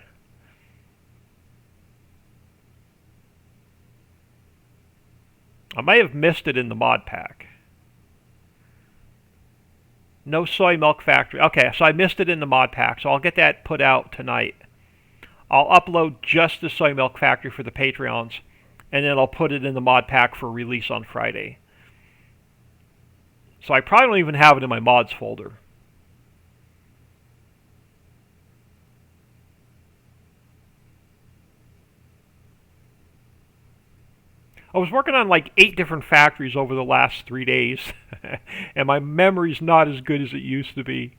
I may have missed it in the mod pack. No soy milk factory. Okay, so I missed it in the mod pack, so I'll get that put out tonight. I'll upload just the soy milk factory for the Patreons, and then I'll put it in the mod pack for release on Friday. So I probably don't even have it in my mods folder. I was working on like 8 different factories over the last 3 days, and my memory's not as good as it used to be.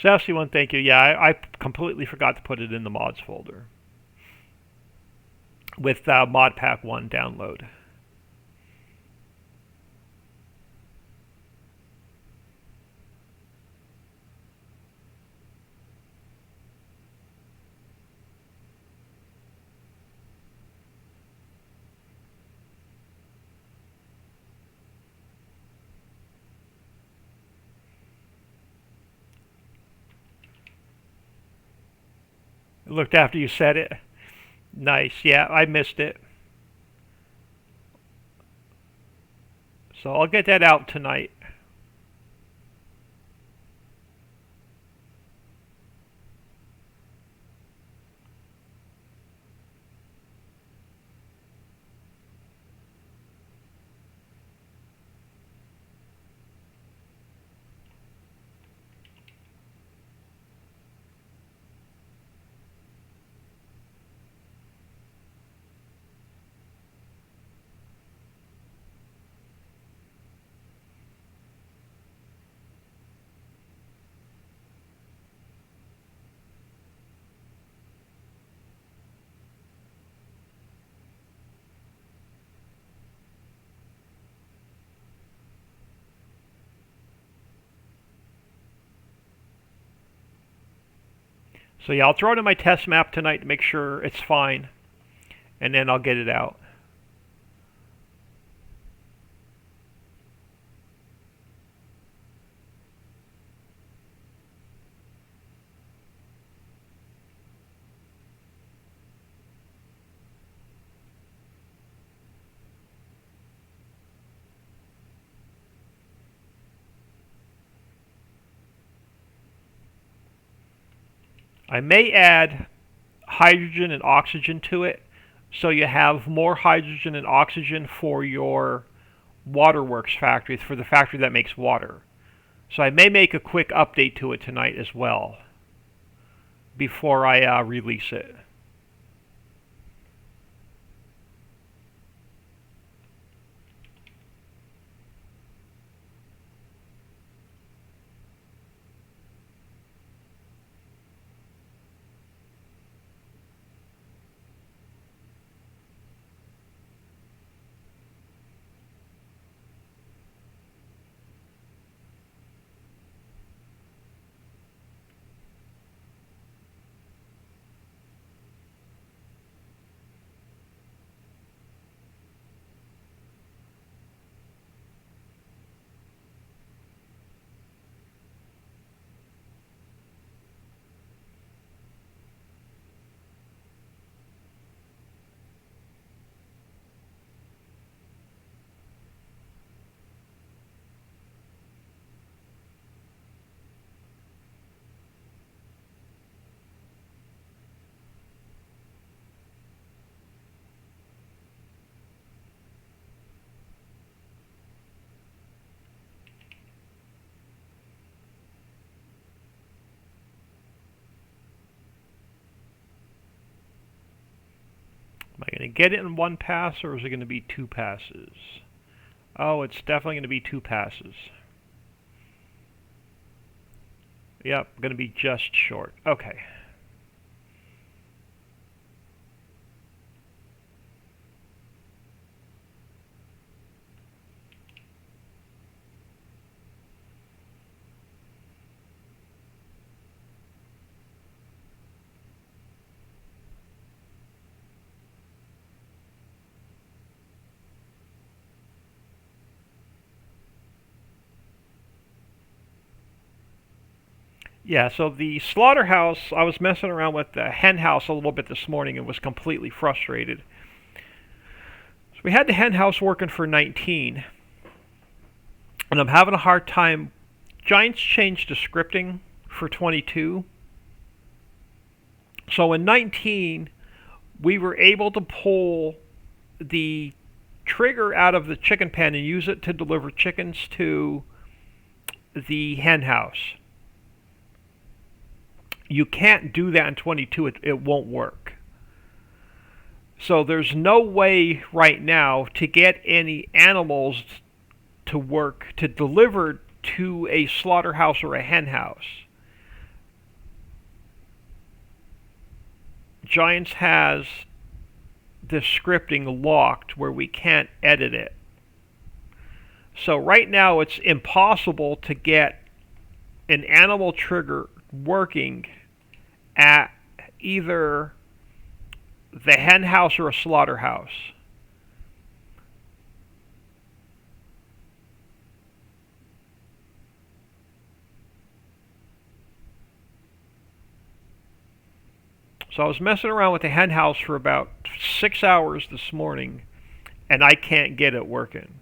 Season1, thank you. Yeah, I completely forgot to put it in the mods folder with mod pack 1 download. I looked after you said it. Nice. Yeah, I missed it. So I'll get that out tonight. So yeah, I'll throw it in my test map tonight to make sure it's fine, and then I'll get it out. I may add hydrogen and oxygen to it, so you have more hydrogen and oxygen for your waterworks factory, for the factory that makes water. So I may make a quick update to it tonight as well before I release it. Am I going to get it in one pass, or is it going to be 2 passes? Oh, it's definitely going to be 2 passes. Yep, going to be just short. Okay. Yeah, so the slaughterhouse, I was messing around with the hen house a little bit this morning and was completely frustrated. So we had the hen house working for 19, and I'm having a hard time. Giants changed the scripting for 22. So in 19, we were able to pull the trigger out of the chicken pen and use it to deliver chickens to the hen house. You can't do that in 22. It won't work. So there's no way right now to get any animals to work to deliver to a slaughterhouse or a hen house. Giants has this scripting locked where we can't edit it. So right now it's impossible to get an animal trigger working at either the hen house or a slaughterhouse. So I was messing around with the hen house for about 6 hours this morning, and I can't get it working.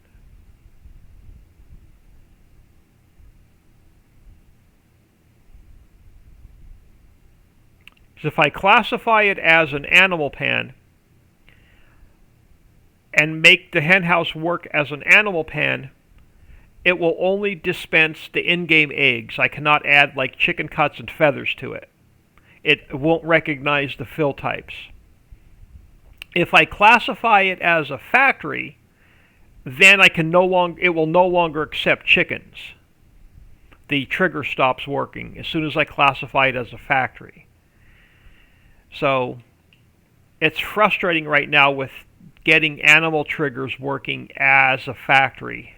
So if I classify it as an animal pen and make the hen house work as an animal pen, it will only dispense the in-game eggs. I cannot add like chicken cuts and feathers to it. It won't recognize the fill types. If I classify it as a factory, then it will no longer accept chickens. The trigger stops working as soon as I classify it as a factory. So it's frustrating right now with getting animal triggers working as a factory.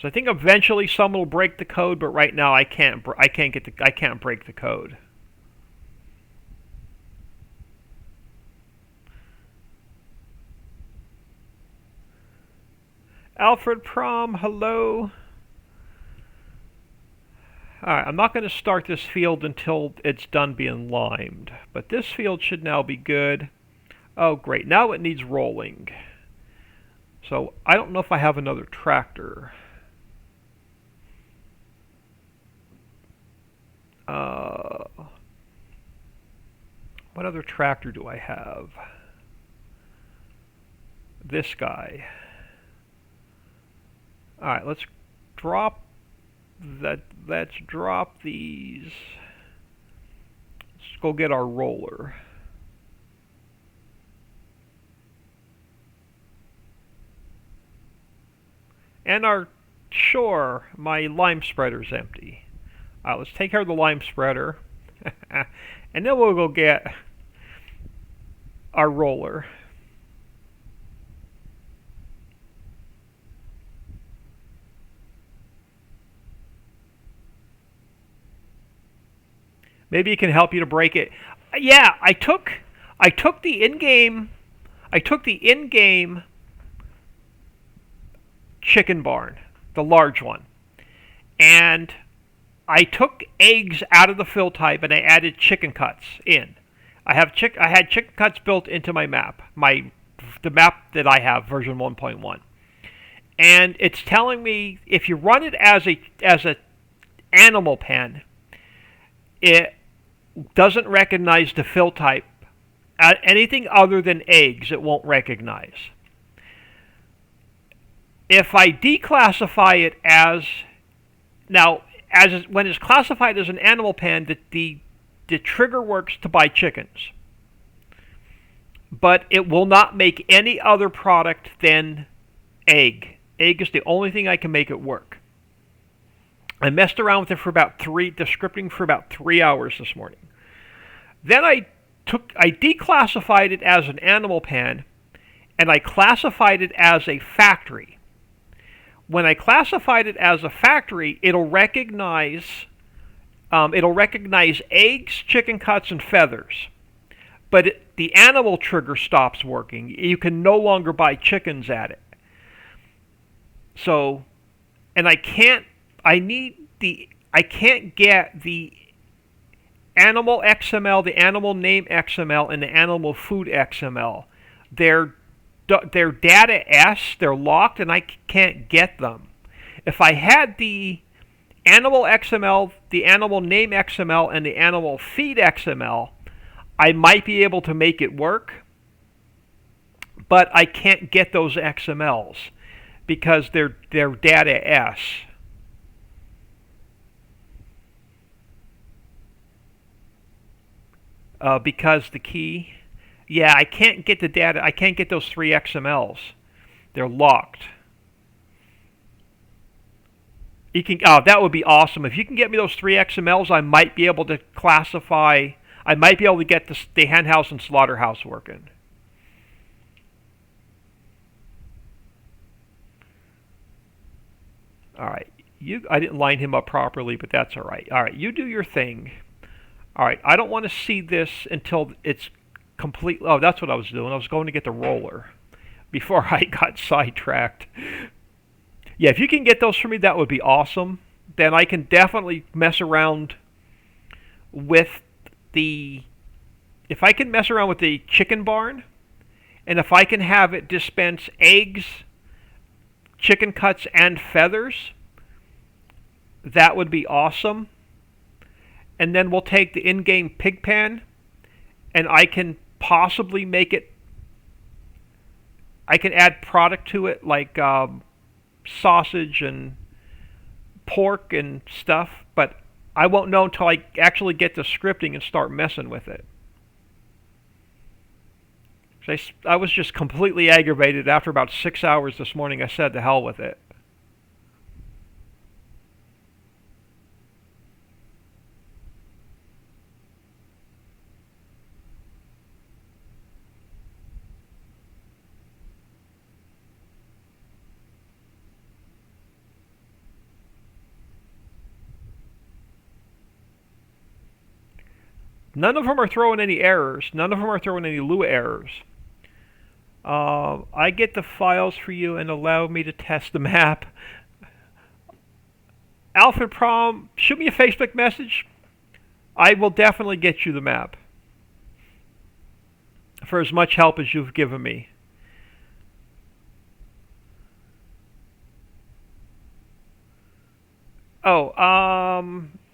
So I think eventually someone will break the code, but right now I can't break the code. Alfred Prom, hello. Alright, I'm not going to start this field until it's done being limed, but this field should now be good. Oh great, now it needs rolling. So I don't know if I have another tractor. What other tractor do I have? This guy. Alright, let's drop that. Let's drop these. Let's go get our roller. And my lime spreader's empty. Alright, let's take care of the lime spreader. And then we'll go get our roller. Maybe it can help you to break it. Yeah, I took the in-game chicken barn, the large one, and I took eggs out of the fill type and I added chicken cuts in. I had chicken cuts built into my map, the map that I have, version 1.1, and it's telling me if you run it as a animal pen, it doesn't recognize the fill type. Anything other than eggs, it won't recognize. If I declassify it when it's classified as an animal pen, the trigger works to buy chickens. But it will not make any other product than egg. Egg is the only thing I can make it work. I messed around with it the scripting for about 3 hours this morning. Then I declassified it as an animal pen, and I classified it as a factory. When I classified it as a factory, it'll recognize eggs, chicken cuts, and feathers. But the animal trigger stops working. You can no longer buy chickens at it. So, and I can't get the animal XML, the animal name XML, and the animal food XML. They're data S, they're locked, and I can't get them. If I had the animal XML, the animal name XML, and the animal feed XML, I might be able to make it work, but I can't get those XMLs because they're data S. Because the key, Yeah, I can't get the data. I can't get those 3 XMLs. They're locked. You can. Oh, that would be awesome. If you can get me those 3 XMLs, I might be able to classify. I might be able to get the Henhouse and Slaughterhouse working. All right. I didn't line him up properly, but that's all right. All right, you do your thing. All right, I don't want to see this until it's complete. Oh, that's what I was doing. I was going to get the roller before I got sidetracked. Yeah, if you can get those for me, that would be awesome. Then I can definitely mess around with the... If I can mess around with the chicken barn, and if I can have it dispense eggs, chicken cuts, and feathers, that would be awesome. And then we'll take the in-game pig pan, and I can possibly make it... I can add product to it, like sausage and pork and stuff, but I won't know until I actually get to scripting and start messing with it. I was just completely aggravated after about 6 hours this morning. I said to hell with it. None of them are throwing any errors. None of them are throwing any Lua errors. I get the files for you and allow me to test the map. Alfred Prom, shoot me a Facebook message. I will definitely get you the map for as much help as you've given me. Oh,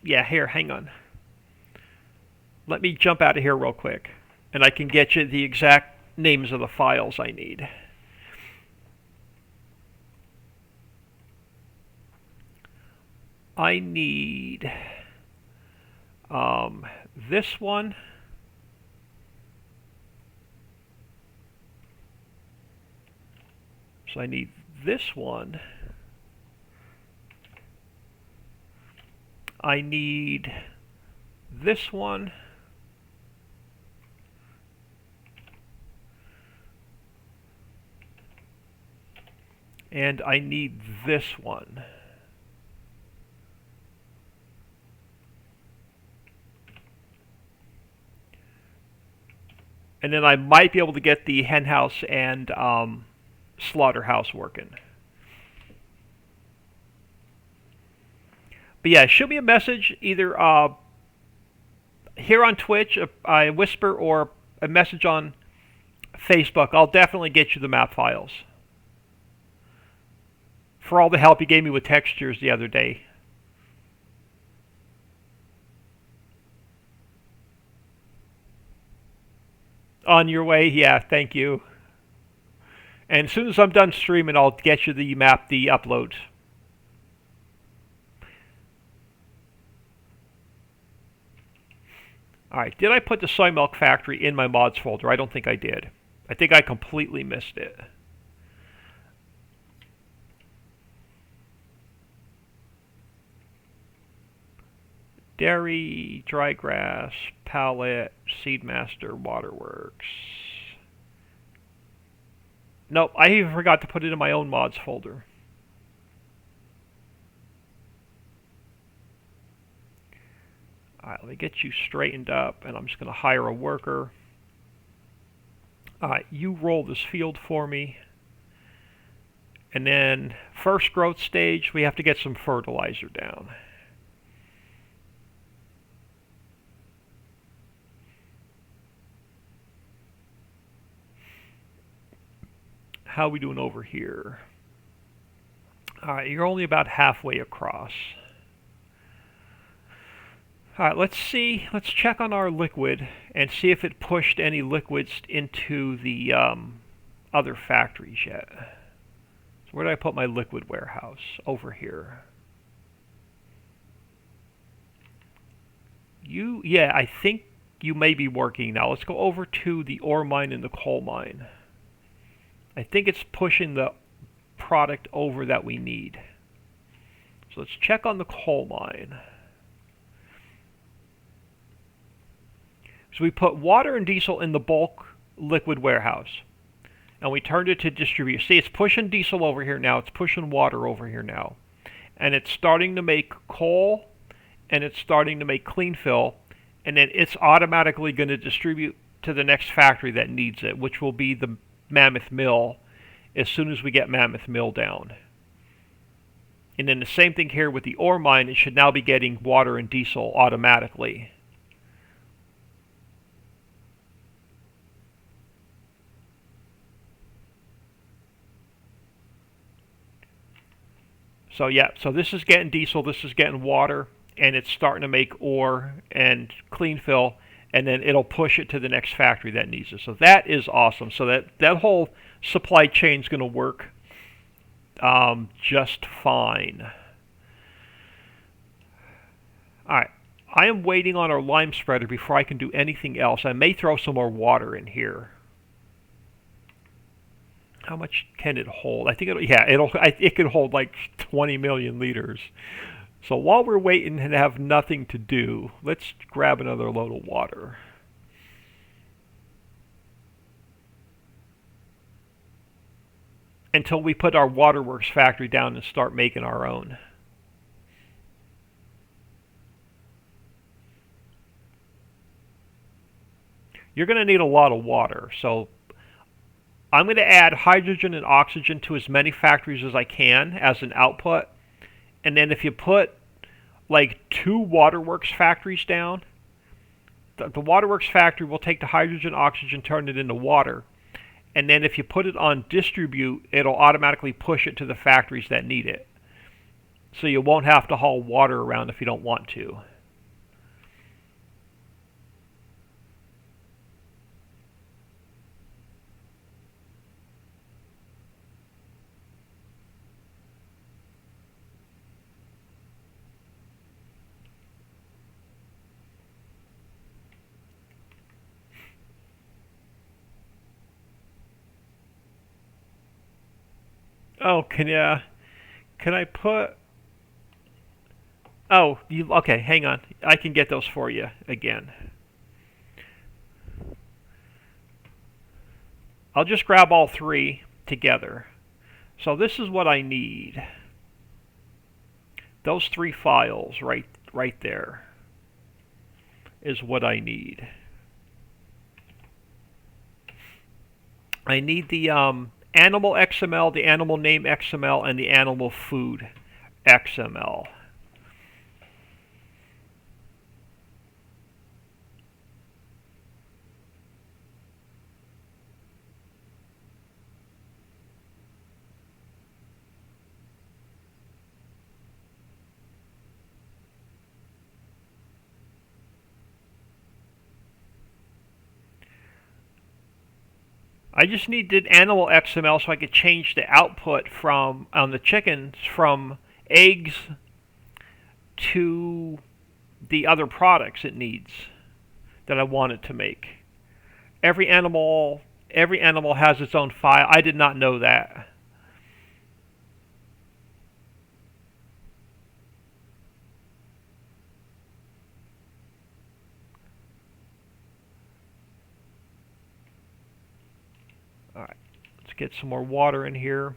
yeah, here, hang on. Let me jump out of here real quick, and I can get you the exact names of the files I need. I need this one. So I need this one. I need this one. And I need this one. And then I might be able to get the Henhouse and Slaughterhouse working. But yeah, shoot me a message either here on Twitch, a whisper, or a message on Facebook. I'll definitely get you the map files. For all the help you gave me with textures the other day. On your way, yeah, thank you. And as soon as I'm done streaming, I'll get you the map, the uploads. Alright, did I put the Soy Milk Factory in my mods folder? I don't think I did. I think I completely missed it. Dairy, dry grass, pallet, Seedmaster, waterworks. Nope, I even forgot to put it in my own mods folder. Alright, let me get you straightened up, and I'm just going to hire a worker. Alright, you roll this field for me. And then, first growth stage, we have to get some fertilizer down. How are we doing over here? Alright, you're only about halfway across. Alright, let's see. Let's check on our liquid and see if it pushed any liquids into the other factories yet. So where did I put my liquid warehouse? Over here. Yeah, I think you may be working now. Let's go over to the ore mine and the coal mine. I think it's pushing the product over that we need. So let's check on the coal mine. So we put water and diesel in the bulk liquid warehouse. And we turned it to distribute. See, it's pushing diesel over here now. It's pushing water over here now. And it's starting to make coal, and it's starting to make clean fill. And then it's automatically going to distribute to the next factory that needs it, which will be the Mammoth Mill as soon as we get Mammoth Mill down. And then the same thing here with the ore mine. It should now be getting water and diesel automatically. So yeah, so this is getting diesel, this is getting water, and it's starting to make ore and clean fill, and then it'll push it to the next factory that needs it. So that is awesome. So that whole supply chain is going to work just fine. All right, I am waiting on our lime spreader before I can do anything else. I may throw some more water in here. How much can it hold? I think it can hold like 20 million liters. So while we're waiting and have nothing to do, let's grab another load of water. Until we put our waterworks factory down and start making our own. You're going to need a lot of water, so I'm going to add hydrogen and oxygen to as many factories as I can as an output. And then if you put like 2 waterworks factories down, the waterworks factory will take the hydrogen, oxygen, turn it into water. And then if you put it on distribute, it'll automatically push it to the factories that need it. So you won't have to haul water around if you don't want to. Oh, can I put... Oh, okay, hang on. I can get those for you again. I'll just grab all 3 together. So this is what I need. Those 3 files right there is what I need. I need the animal XML, the animal name XML, and the animal food XML. I just needed animal XML so I could change the output from on the chickens from eggs to the other products it needs that I want it to make. Every animal has its own file. I did not know that. All right, let's get some more water in here.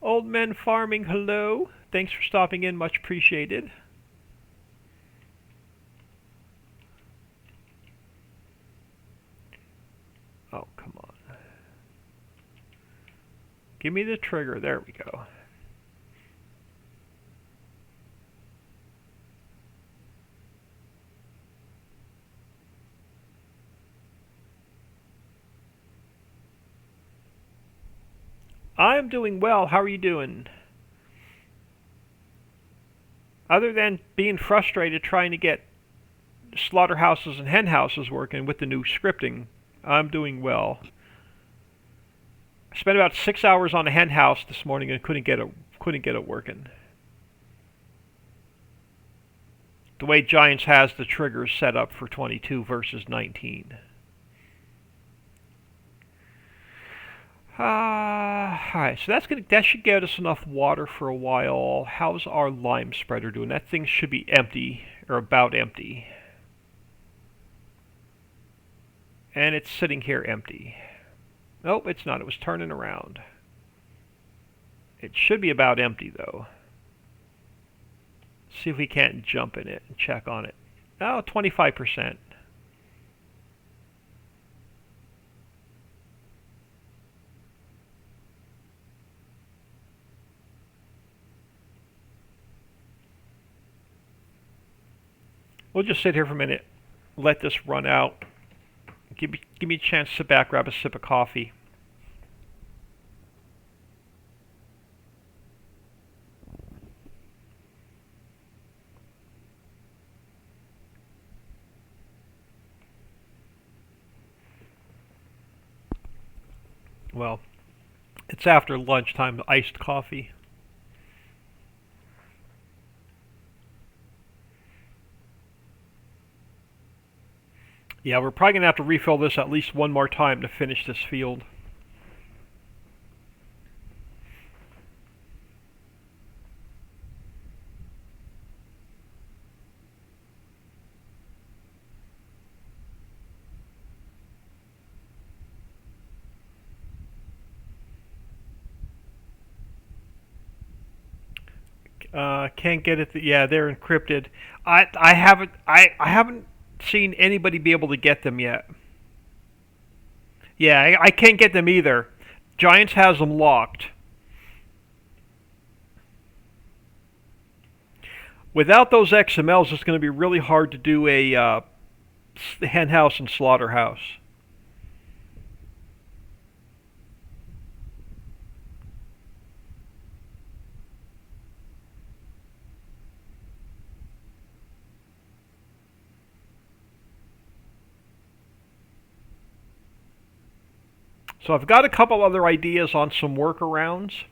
Old Men Farming, hello. Thanks for stopping in, much appreciated. Oh, come on. Give me the trigger, there we go. I'm doing well. How are you doing? Other than being frustrated trying to get slaughterhouses and hen houses working with the new scripting, I'm doing well. Spent about 6 hours on a hen house this morning and couldn't get it working. The way Giants has the triggers set up for 22 versus 19. Alright, so that should get us enough water for a while. How's our lime spreader doing? That thing should be empty, or about empty. And it's sitting here empty. Nope, it's not. It was turning around. It should be about empty, though. See if we can't jump in it and check on it. Oh, 25%. We'll just sit here for a minute, let this run out. Give me a chance to sit back, grab a sip of coffee. Well, it's after lunchtime, iced coffee. Yeah, we're probably going to have to refill this at least one more time to finish this field. Can't get it. Yeah, they're encrypted. I haven't seen anybody be able to get them yet. Yeah, I can't get them either. Giants has them locked. Without those XMLs, it's going to be really hard to do a hen house and slaughterhouse. So I've got a couple other ideas on some workarounds,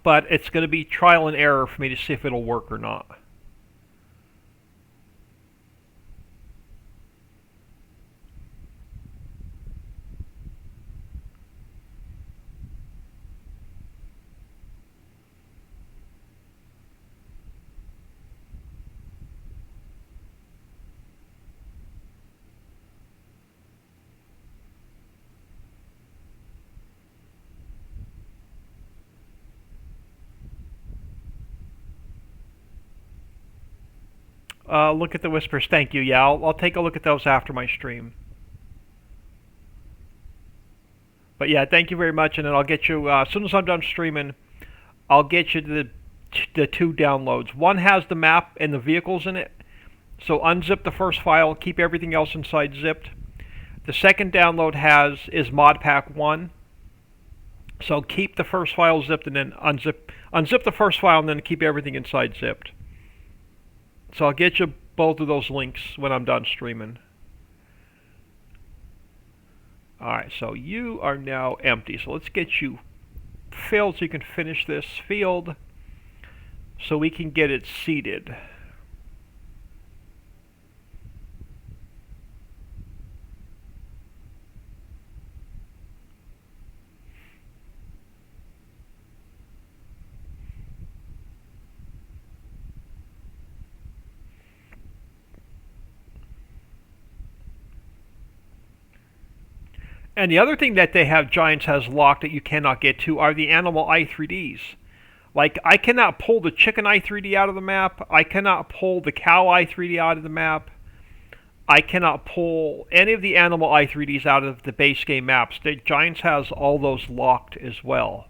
but it's going to be trial and error for me to see if it'll work or not. Look at the whispers. Thank you. Yeah, I'll take a look at those after my stream. But yeah, thank you very much, and then I'll get you, as soon as I'm done streaming, I'll get you the two downloads. One has the map and the vehicles in it, so unzip the first file, keep everything else inside zipped. The second download is mod pack 1, so keep the first file zipped and then unzip the first file and then keep everything inside zipped. So I'll get you both of those links when I'm done streaming. Alright, so you are now empty. So let's get you filled so you can finish this field so we can get it seeded. And the other thing that they have, Giants has locked that you cannot get to are the animal i3ds. Like, I cannot pull the chicken i3d out of the map. I cannot pull the cow i3d out of the map. I cannot pull any of the animal i3ds out of the base game maps. The Giants has all those locked as well.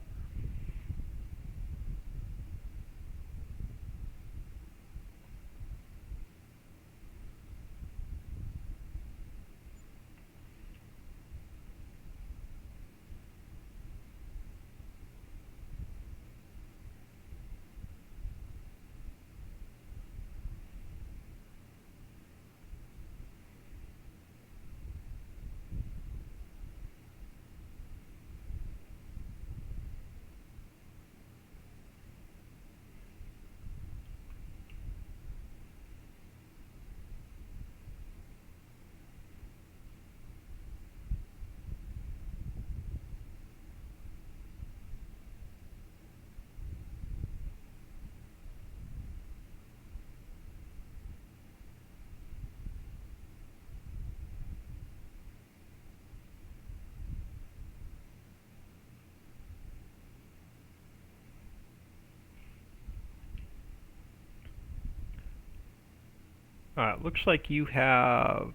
Alright, looks like you have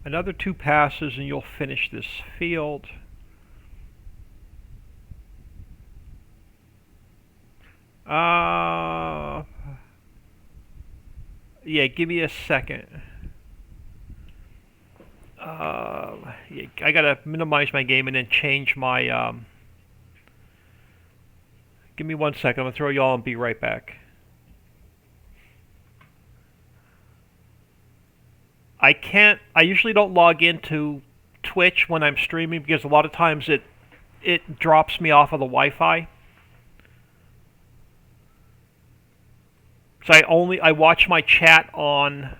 another 2 passes and you'll finish this field. Yeah, give me a second. Yeah, I gotta minimize my game and then change my, give me 1 second, I'm gonna throw y'all and be right back. I usually don't log into Twitch when I'm streaming because a lot of times it drops me off of the Wi-Fi. So I watch my chat on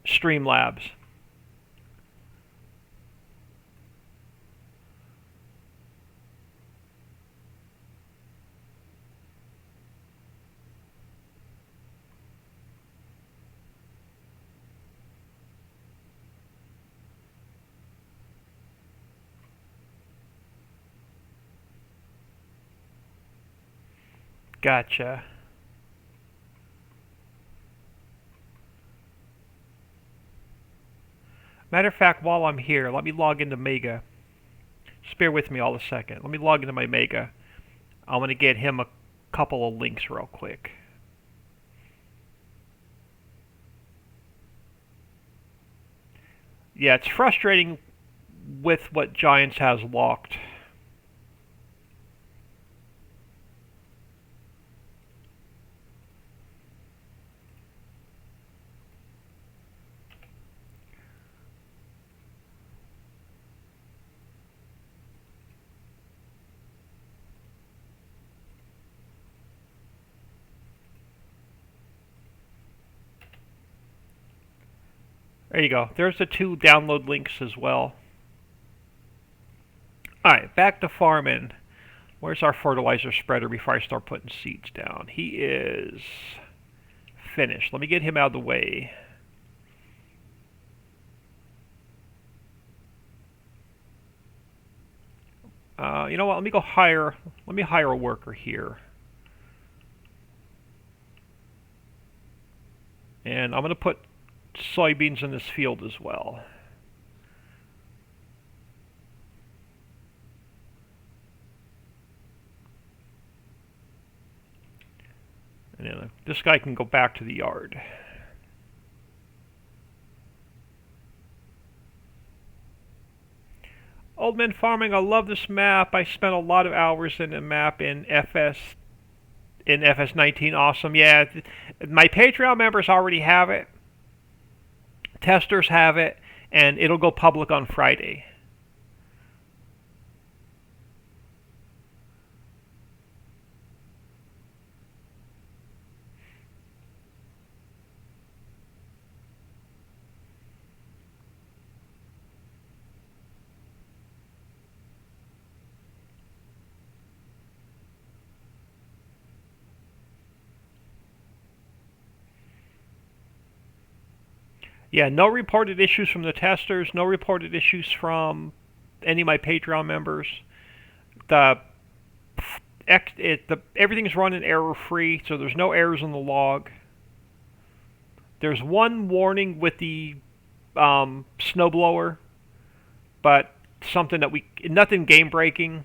Streamlabs. Gotcha. Matter of fact, while I'm here, let me log into Mega. Just bear with me all a second. Let me log into my Mega. I'm going to get him a couple of links real quick. Yeah, it's frustrating with what Giants has locked. There you go. There's the 2 download links as well. Alright, back to farming. Where's our fertilizer spreader before I start putting seeds down? He is finished. Let me get him out of the way. You know what? Let me hire a worker here. And I'm going to put soybeans in this field as well. And then this guy can go back to the yard. Old Man Farming, I love this map. I spent a lot of hours in the map in FS19. Awesome. Yeah, my Patreon members already have it. Testers have it, and it'll go public on Friday. Yeah, no reported issues from the testers, no reported issues from any of my Patreon members. Everything's running error-free, so there's no errors in the log. There's one warning with the snowblower, but something that nothing game-breaking.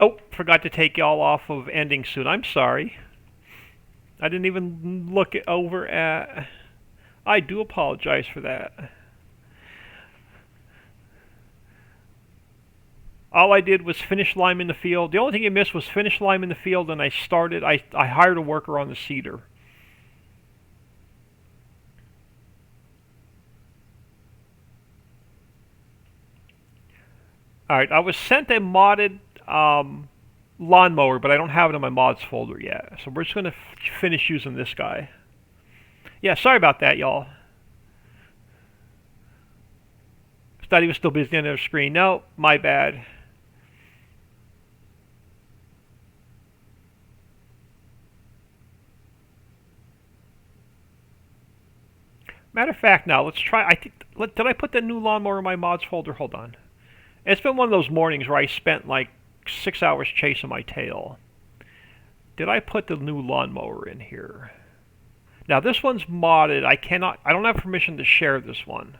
Oh, forgot to take y'all off of ending soon. I'm sorry. I didn't even look it over at... I do apologize for that. All I did was finish lime in the field. The only thing I missed was finish lime in the field, and I hired a worker on the cedar. Alright, I was sent a modded lawnmower, but I don't have it in my mods folder yet. So we're just going to finish using this guy. Yeah, sorry about that, y'all. Thought he was still busy on the screen. No, my bad. Matter of fact, now let's try. Did I put the new lawnmower in my mods folder? Hold on. It's been one of those mornings where I spent like 6 hours chasing my tail. Did I put the new lawnmower in here? Now this one's modded. I don't have permission to share this one.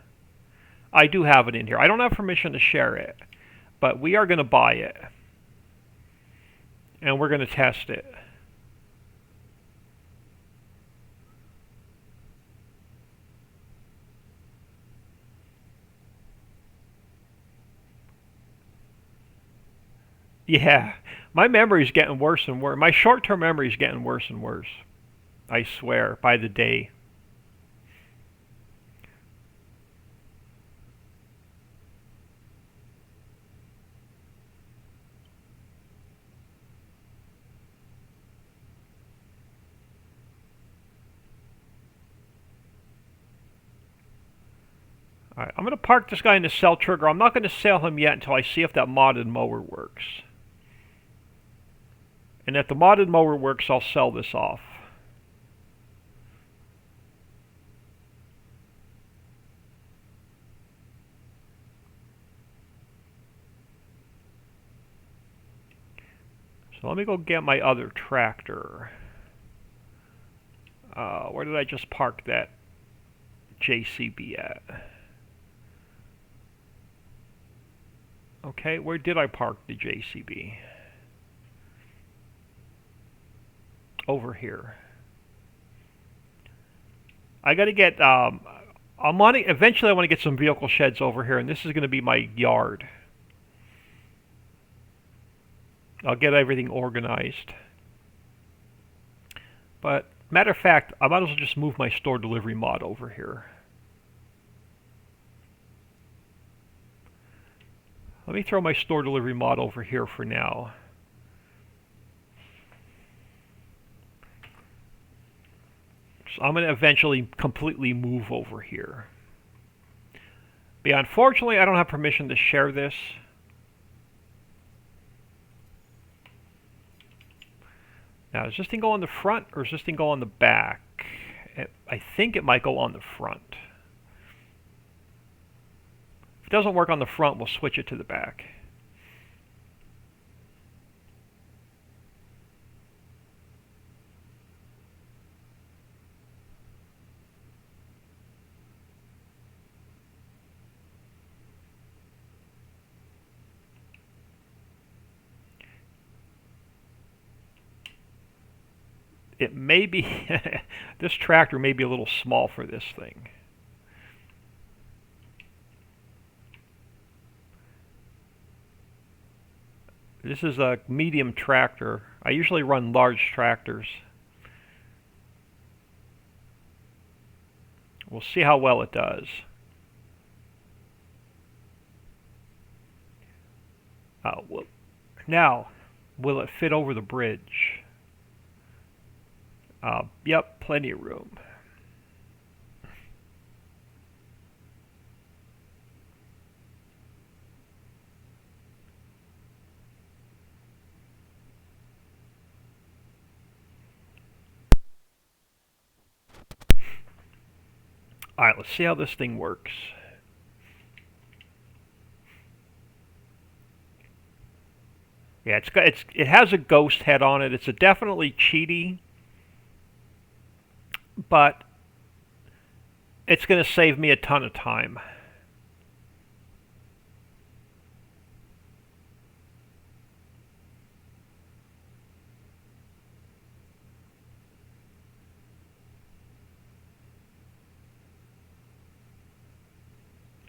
I do have it in here. I don't have permission to share it, but we are going to buy it. And we're going to test it. Yeah, my memory's getting worse and worse. My short-term memory's getting worse and worse. I swear, by the day. Alright, I'm going to park this guy in the sell trigger. I'm not going to sell him yet until I see if that modded mower works. And if the modded mower works, I'll sell this off. So let me go get my other tractor. Where did I just park that JCB at? Okay, where did I park the JCB? Over here. I got to get. Eventually, I want to get some vehicle sheds over here, and this is going to be my yard. I'll get everything organized. But matter of fact, I might as well just move my store delivery mod over here. Let me throw my store delivery mod over here for now. So I'm going to eventually completely move over here. But yeah, unfortunately, I don't have permission to share this. Now, does this thing go on the front or does this thing go on the back? I think it might go on the front. If it doesn't work on the front, we'll switch it to the back. It may be, this tractor may be a little small for this thing. This is a medium tractor. I usually run large tractors. We'll see how well it does. Now, will it fit over the bridge? Yep, plenty of room. Alright, let's see how this thing works. Yeah, it has a ghost head on it. It's a definitely cheaty, but it's going to save me a ton of time.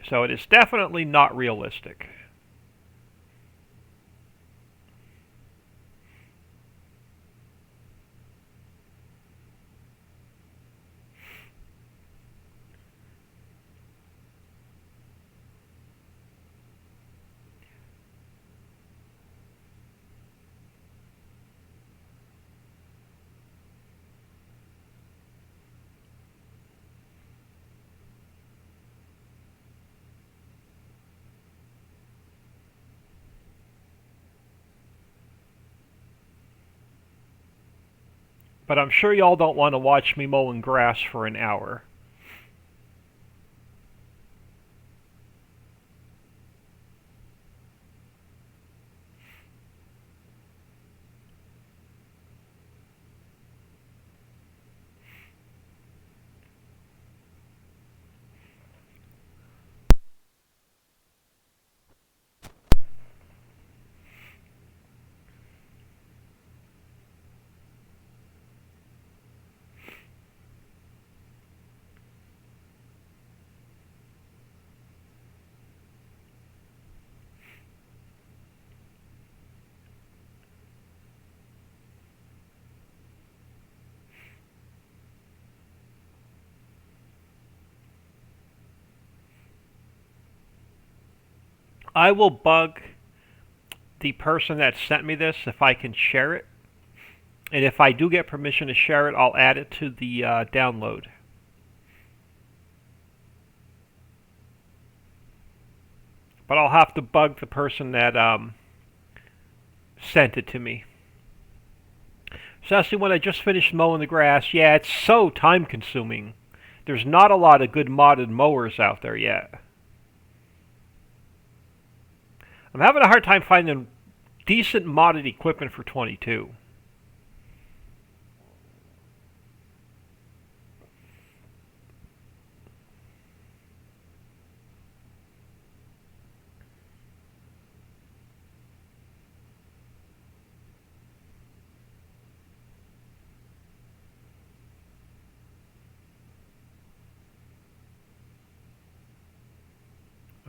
So it is definitely not realistic. But I'm sure y'all don't want to watch me mowing grass for an hour. I will bug the person that sent me this if I can share it. And if I do get permission to share it, I'll add it to the download. But I'll have to bug the person that sent it to me. So that's when I just finished mowing the grass. Yeah, it's so time consuming. There's not a lot of good modded mowers out there yet. I'm having a hard time finding decent modded equipment for 22.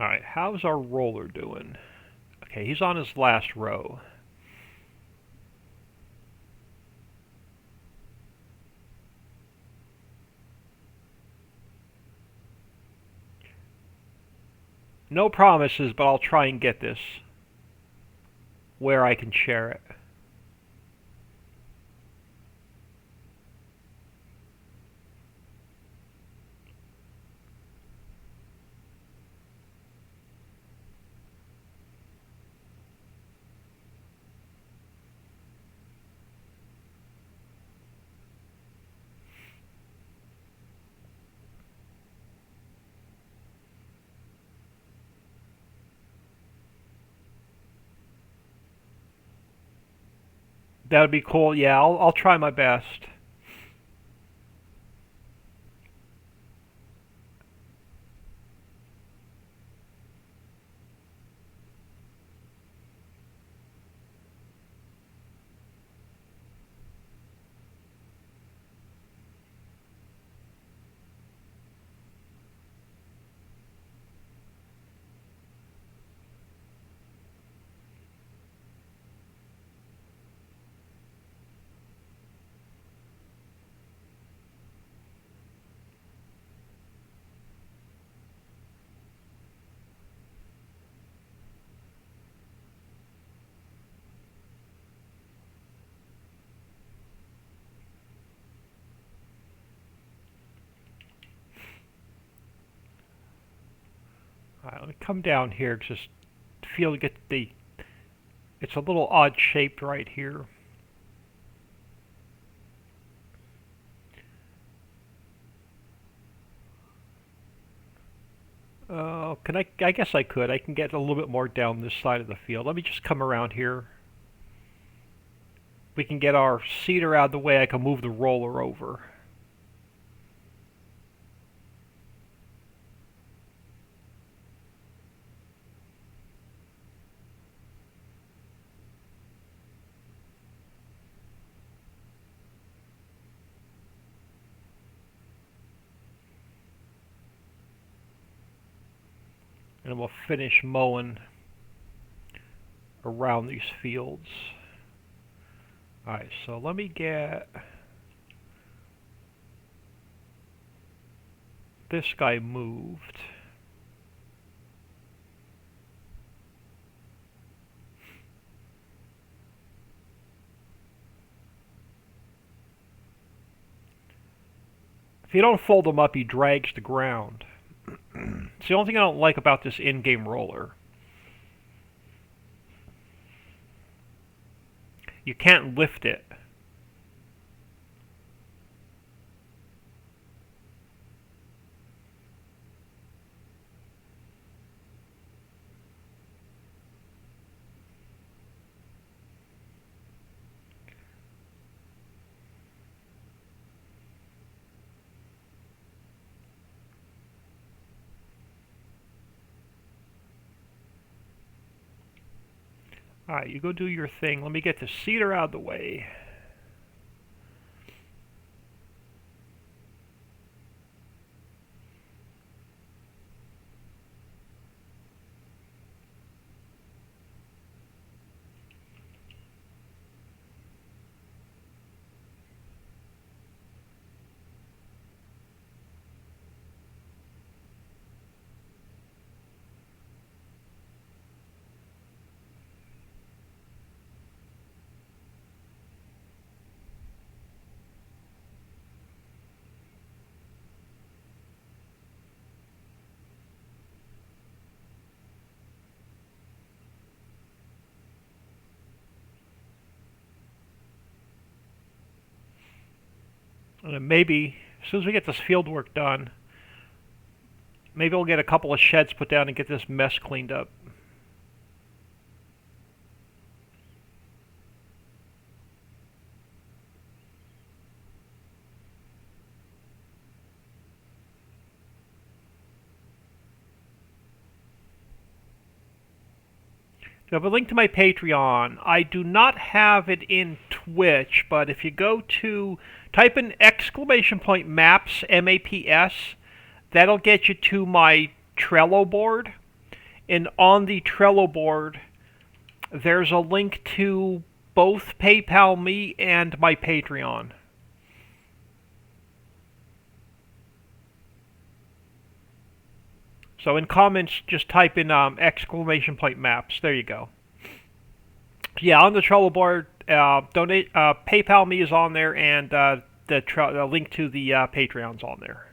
Alright, how's our roller doing? Okay, he's on his last row. No promises, but I'll try and get this where I can share it. That would be cool. Yeah, I'll try my best. Alright, let me come down here, just feel to get the... It's a little odd shaped right here. I guess I could. I can get a little bit more down this side of the field. Let me just come around here. We can get our seeder out of the way. I can move the roller over. And we'll finish mowing around these fields. Alright, so let me get this guy moved. If you don't fold him up, he drags the ground. It's the only thing I don't like about this in-game roller. You can't lift it. Alright, you go do your thing. Let me get the seeder out of the way. And maybe, as soon as we get this field work done, maybe we'll get a couple of sheds put down and get this mess cleaned up. I have a link to my Patreon. I do not have it in Twitch, but if you go to, type in !maps, M-A-P-S, that'll get you to my Trello board. And on the Trello board, there's a link to both PayPal me and my Patreon. So in comments, just type in !maps. There you go. Yeah, on the Trello board, donate. PayPal me is on there, and the link to the Patreon's on there.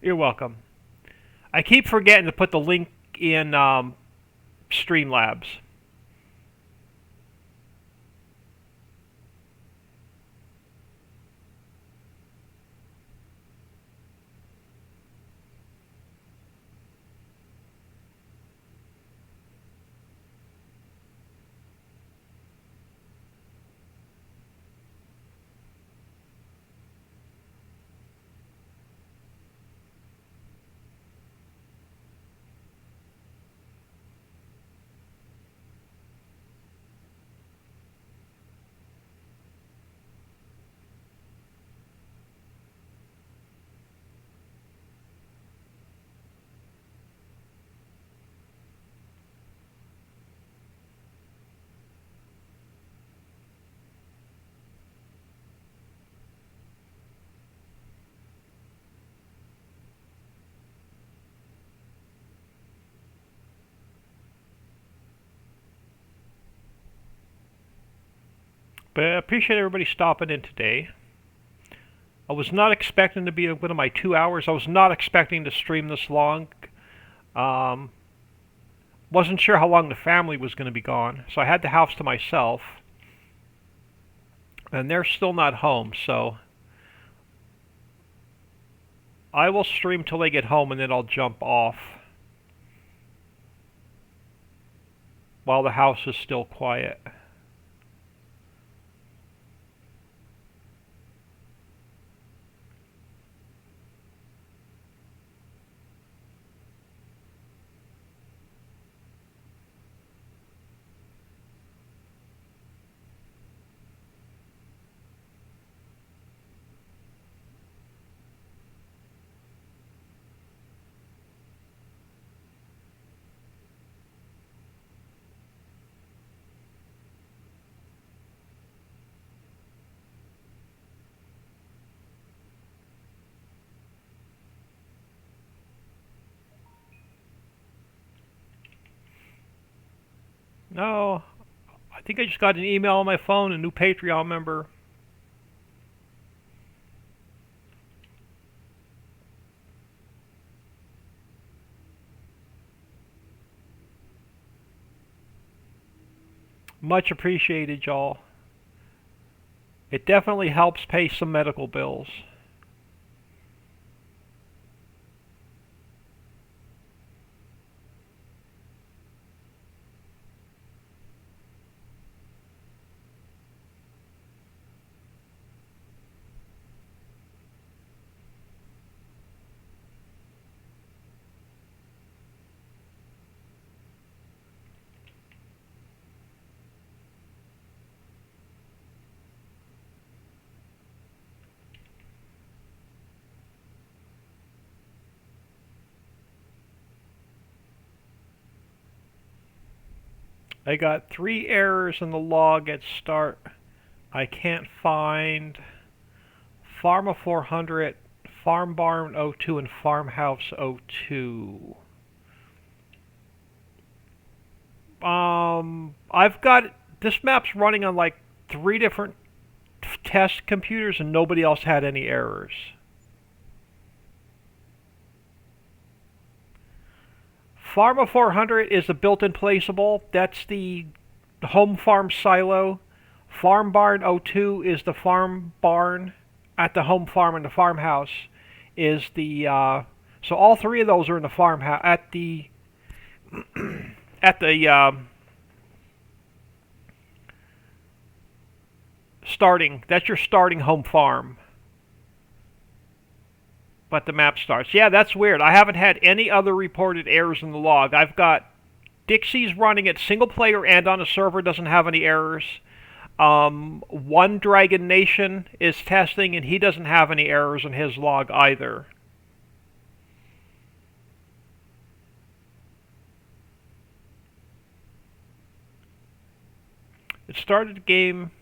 You're welcome. I keep forgetting to put the link in Streamlabs. But I appreciate everybody stopping in today. I was not expecting to be within my 2 hours. I was not expecting to stream this long. Wasn't sure how long the family was going to be gone, so I had the house to myself. And they're still not home, so I will stream till they get home, and then I'll jump off while the house is still quiet. No, I think I just got an email on my phone, a new Patreon member. Much appreciated, y'all. It definitely helps pay some medical bills. I got 3 errors in the log at start. I can't find Pharma 400, Farm Barn 02, and Farmhouse 02. I've got, this map's running on like 3 different test computers and nobody else had any errors. Pharma 400 is the built-in placeable. That's the home farm silo. Farm Barn 02 is the farm barn at the home farm, and the farmhouse is the so all three of those are in the farmhouse at the at the starting. That's your starting home farm. But the map starts. Yeah, that's weird. I haven't had any other reported errors in the log. I've got Dixie's running it single player and on a server, doesn't have any errors. One Dragon Nation is testing, and he doesn't have any errors in his log either. It started the game.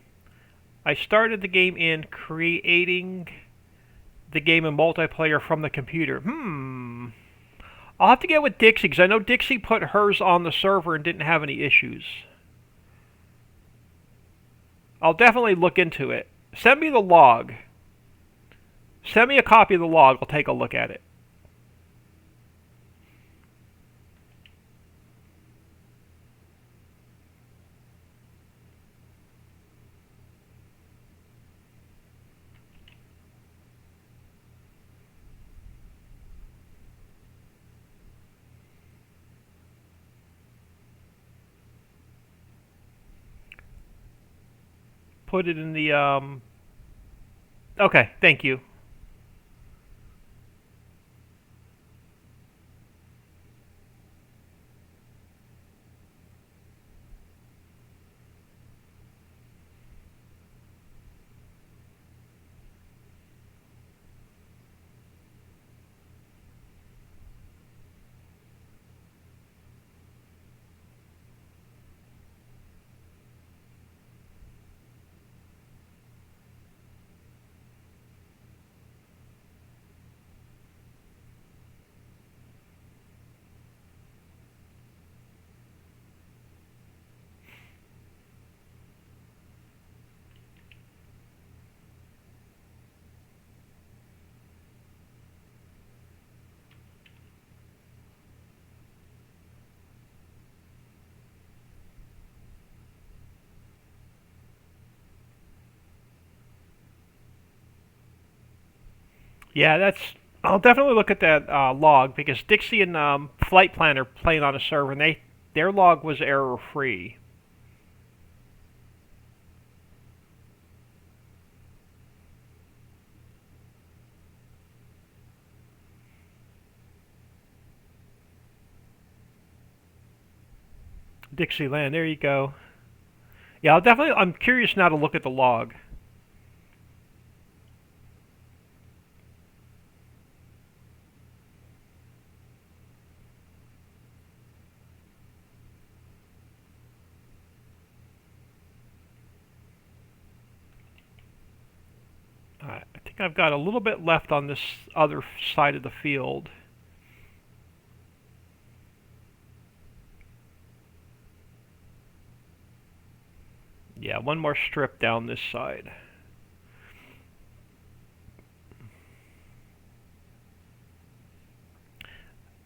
I started the game in creating the game in multiplayer from the computer. I'll have to get with Dixie, because I know Dixie put hers on the server and didn't have any issues. I'll definitely look into it. Send me the log. Send me a copy of the log. I'll take a look at it. Put it in the, okay, thank you. Yeah, I'll definitely look at that log, because Dixie and Flight Plan are playing on a server, and their log was error-free. Dixieland, there you go. Yeah, I'm curious now to look at the log. I think I've got a little bit left on this other side of the field. Yeah, one more strip down this side.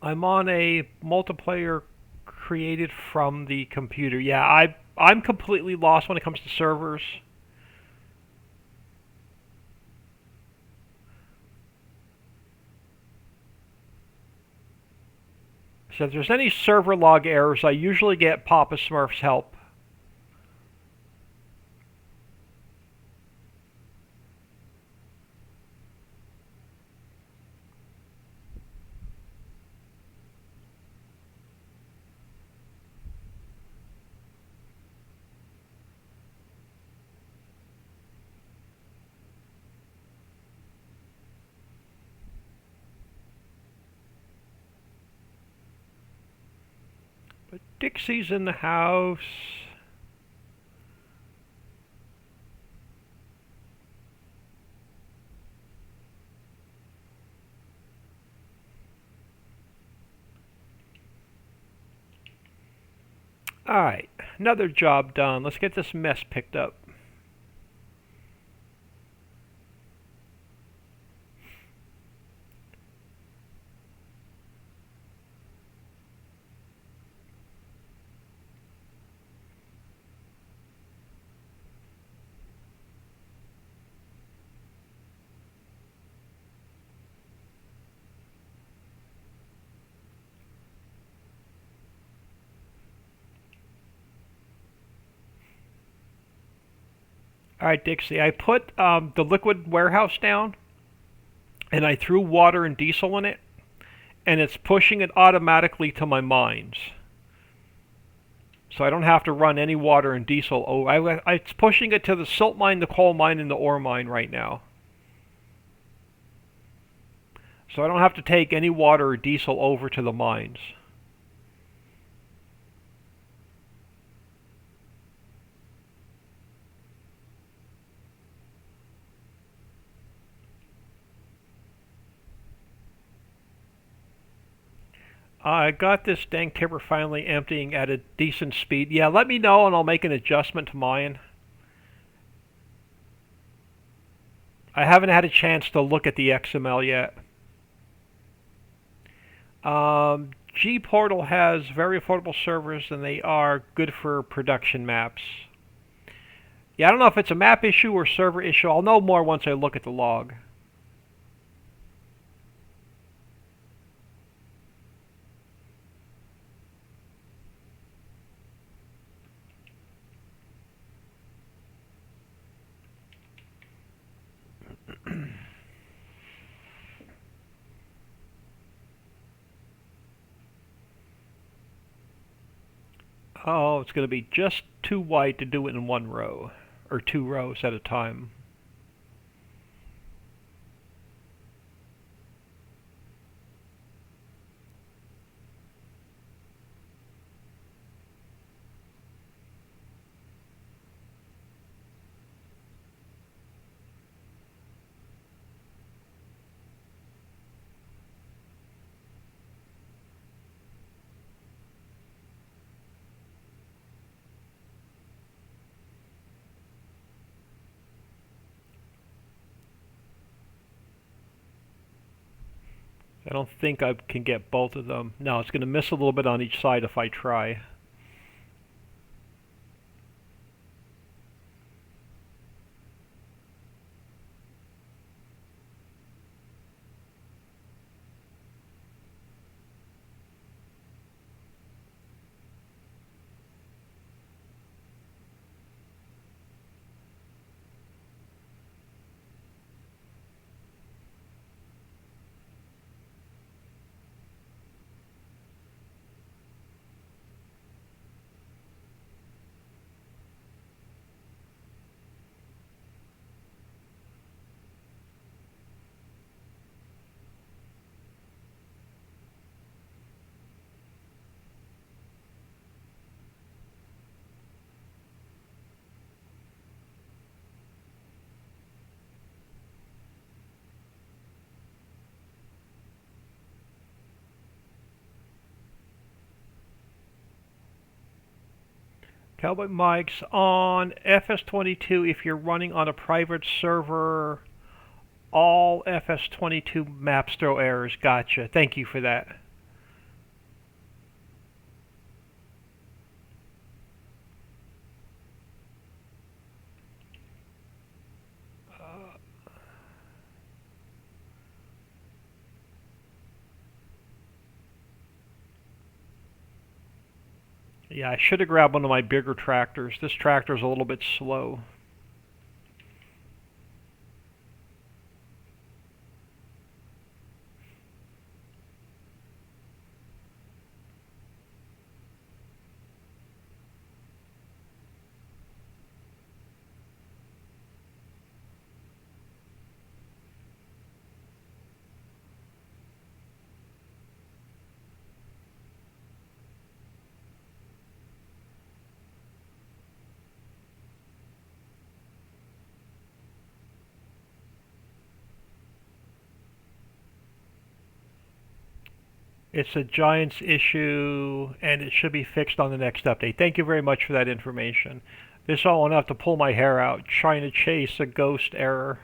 I'm on a multiplayer created from the computer. Yeah, I'm completely lost when it comes to servers. So if there's any server log errors, I usually get Papa Smurf's help. But Dixie's in the house. Alright, another job done. Let's get this mess picked up. All right, Dixie. I put the liquid warehouse down, and I threw water and diesel in it, and it's pushing it automatically to my mines. So I don't have to run any water and diesel. It's pushing it to the silt mine, the coal mine, and the ore mine right now. So I don't have to take any water or diesel over to the mines. I got this dang tipper finally emptying at a decent speed. Yeah, let me know and I'll make an adjustment to mine. I haven't had a chance to look at the XML yet. G-Portal has very affordable servers and they are good for production maps. Yeah, I don't know if it's a map issue or server issue. I'll know more once I look at the log. Oh, it's going to be just too wide to do it in one row, or two rows at a time. I don't think I can get both of them. No, it's going to miss a little bit on each side if I try. Cowboy Mike's on FS22. If you're running on a private server, all FS22 maps throw errors. Gotcha. Thank you for that. Yeah, I should have grabbed one of my bigger tractors. This tractor's a little bit slow. It's a Giants issue, and it should be fixed on the next update. Thank you very much for that information. This all won't have to pull my hair out trying to chase a ghost error.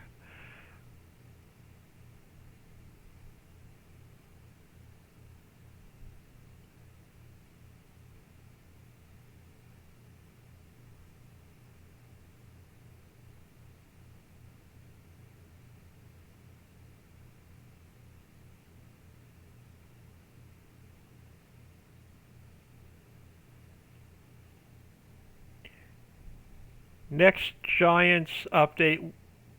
Next Giants update.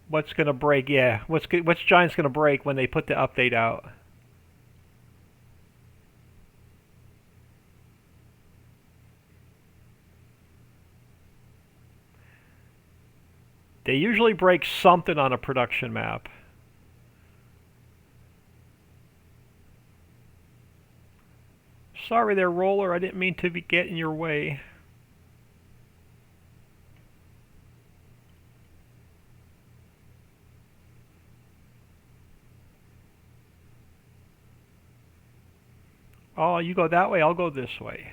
What's gonna break? Yeah, what's Giants gonna break when they put the update out? They usually break something on a production map. Sorry there, Roller. I didn't mean to get in your way. Oh, you go that way, I'll go this way.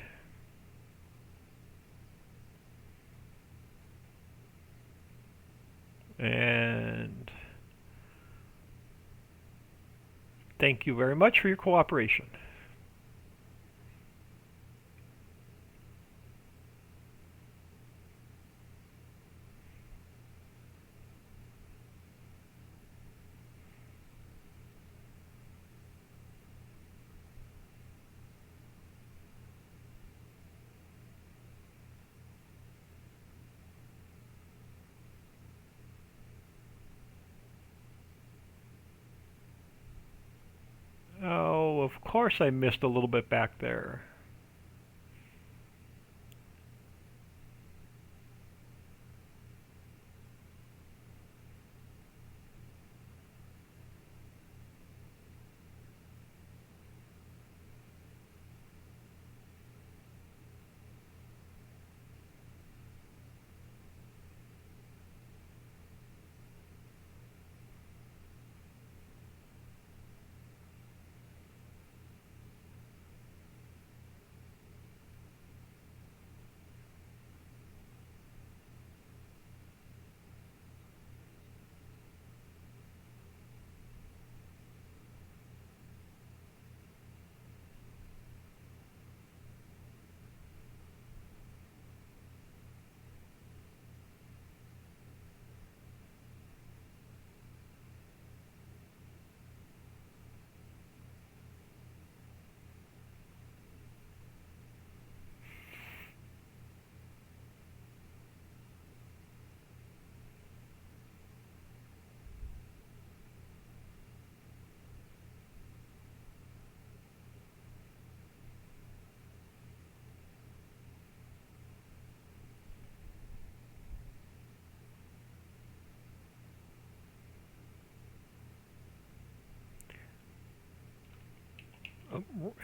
And thank you very much for your cooperation. Oh, of course I missed a little bit back there.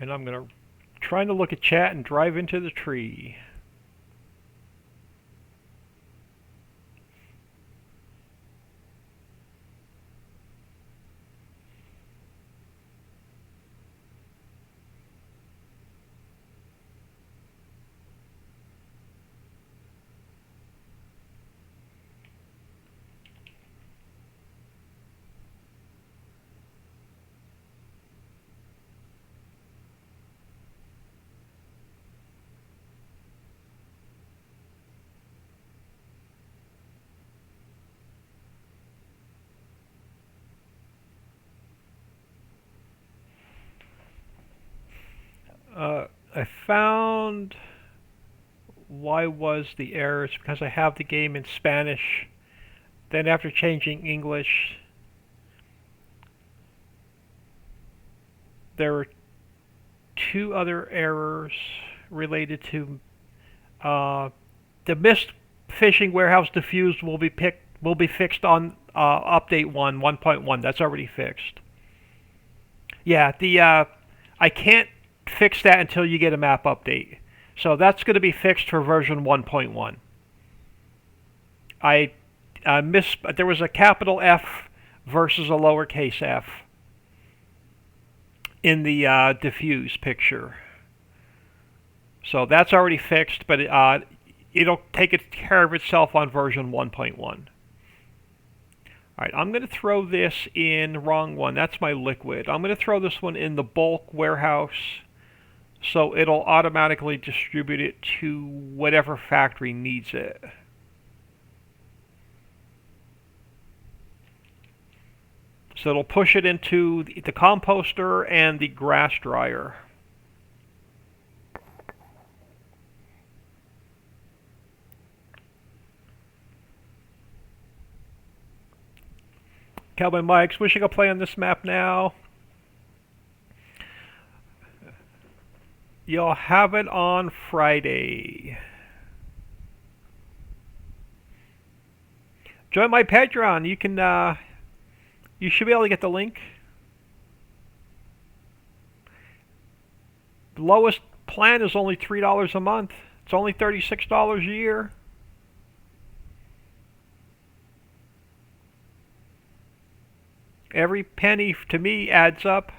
And I'm gonna trying to look at chat and drive into the tree. I found why was the errors because I have the game in Spanish. Then after changing English, there were two other errors related to the missed fishing warehouse diffused will be fixed on update 1.1. That's already fixed. Yeah, the I can't fix that until you get a map update. So that's going to be fixed for version 1.1. I there was a capital F versus a lowercase f in the diffuse picture. So that's already fixed, but it'll take care of itself on version 1.1. Alright, I'm going to throw this in, wrong one, that's my liquid. I'm going to throw this one in the bulk warehouse, so it'll automatically distribute it to whatever factory needs it. So it'll push it into the composter and the grass dryer. Cowboy Mike's wishing I play on this map now. You'll have it on Friday. Join my Patreon. You can, you should be able to get the link. The lowest plan is only $3 a month. It's only $36 a year. Every penny to me adds up.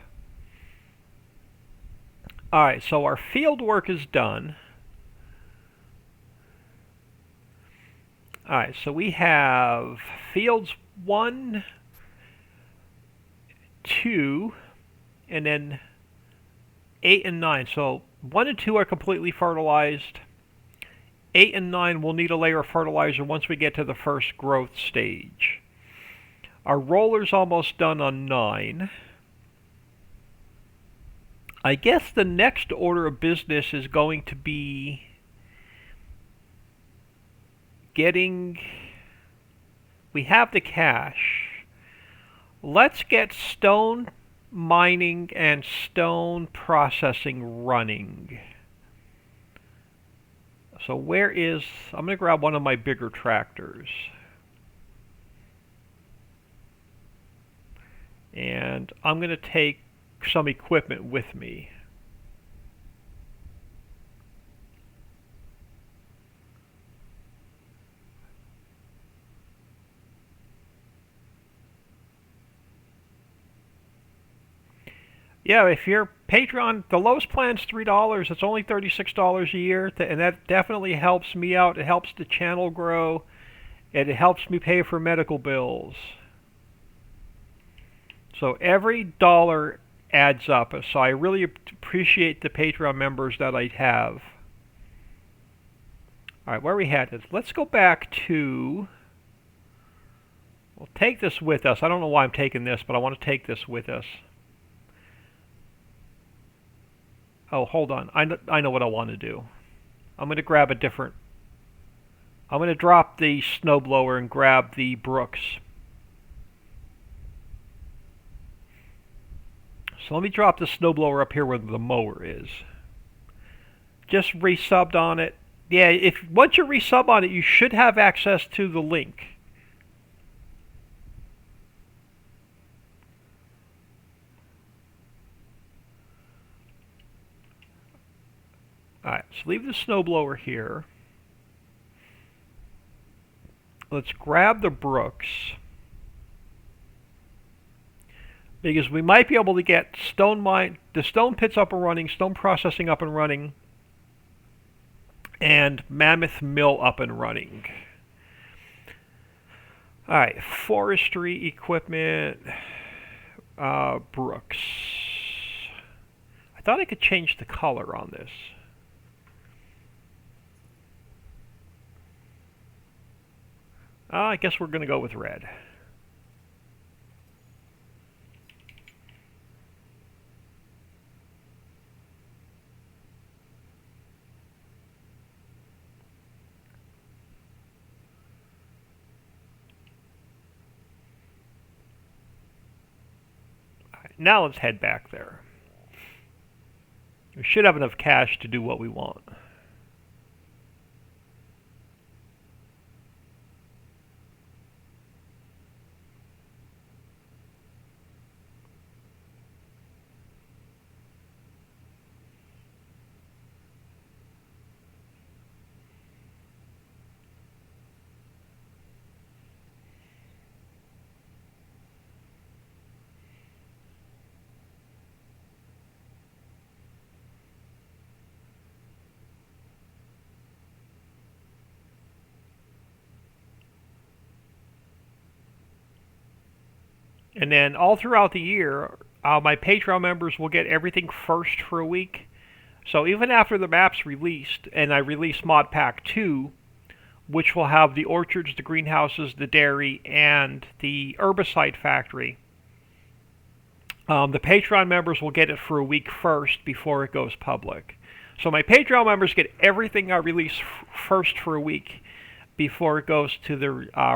Alright, so our field work is done. Alright, so we have fields 1, 2, and then 8 and 9. So 1 and 2 are completely fertilized. 8 and 9 will need a layer of fertilizer once we get to the first growth stage. Our roller's almost done on 9. I guess the next order of business is going to be getting... We have the cash. Let's get stone mining and stone processing running. So where is... I'm going to grab one of my bigger tractors. And I'm going to take some equipment with me. Yeah, if you're Patreon, the lowest plan's $3. It's only $36 a year, and that definitely helps me out. It helps the channel grow, and it helps me pay for medical bills. So every dollar adds up. So I really appreciate the Patreon members that I have. Alright, where we headed? Let's go back to... We'll take this with us. I don't know why I'm taking this, but I want to take this with us. Oh, hold on. I know what I want to do. I'm going to grab a different... I'm going to drop the snowblower and grab the Brooks. So let me drop the snowblower up here where the mower is. Just resubbed on it. Yeah, once you resub on it, you should have access to the link. Alright, so leave the snowblower here. Let's grab the Brooks. Because we might be able to get the stone pits up and running, stone processing up and running, and mammoth mill up and running. Alright, forestry equipment, Brooks. I thought I could change the color on this. I guess we're going to go with red. Now let's head back there. We should have enough cash to do what we want. And then all throughout the year, my Patreon members will get everything first for a week. So even after the map's released, and I release Mod Pack 2, which will have the orchards, the greenhouses, the dairy, and the herbicide factory, the Patreon members will get it for a week first before it goes public. So my Patreon members get everything I release first for a week before it goes to the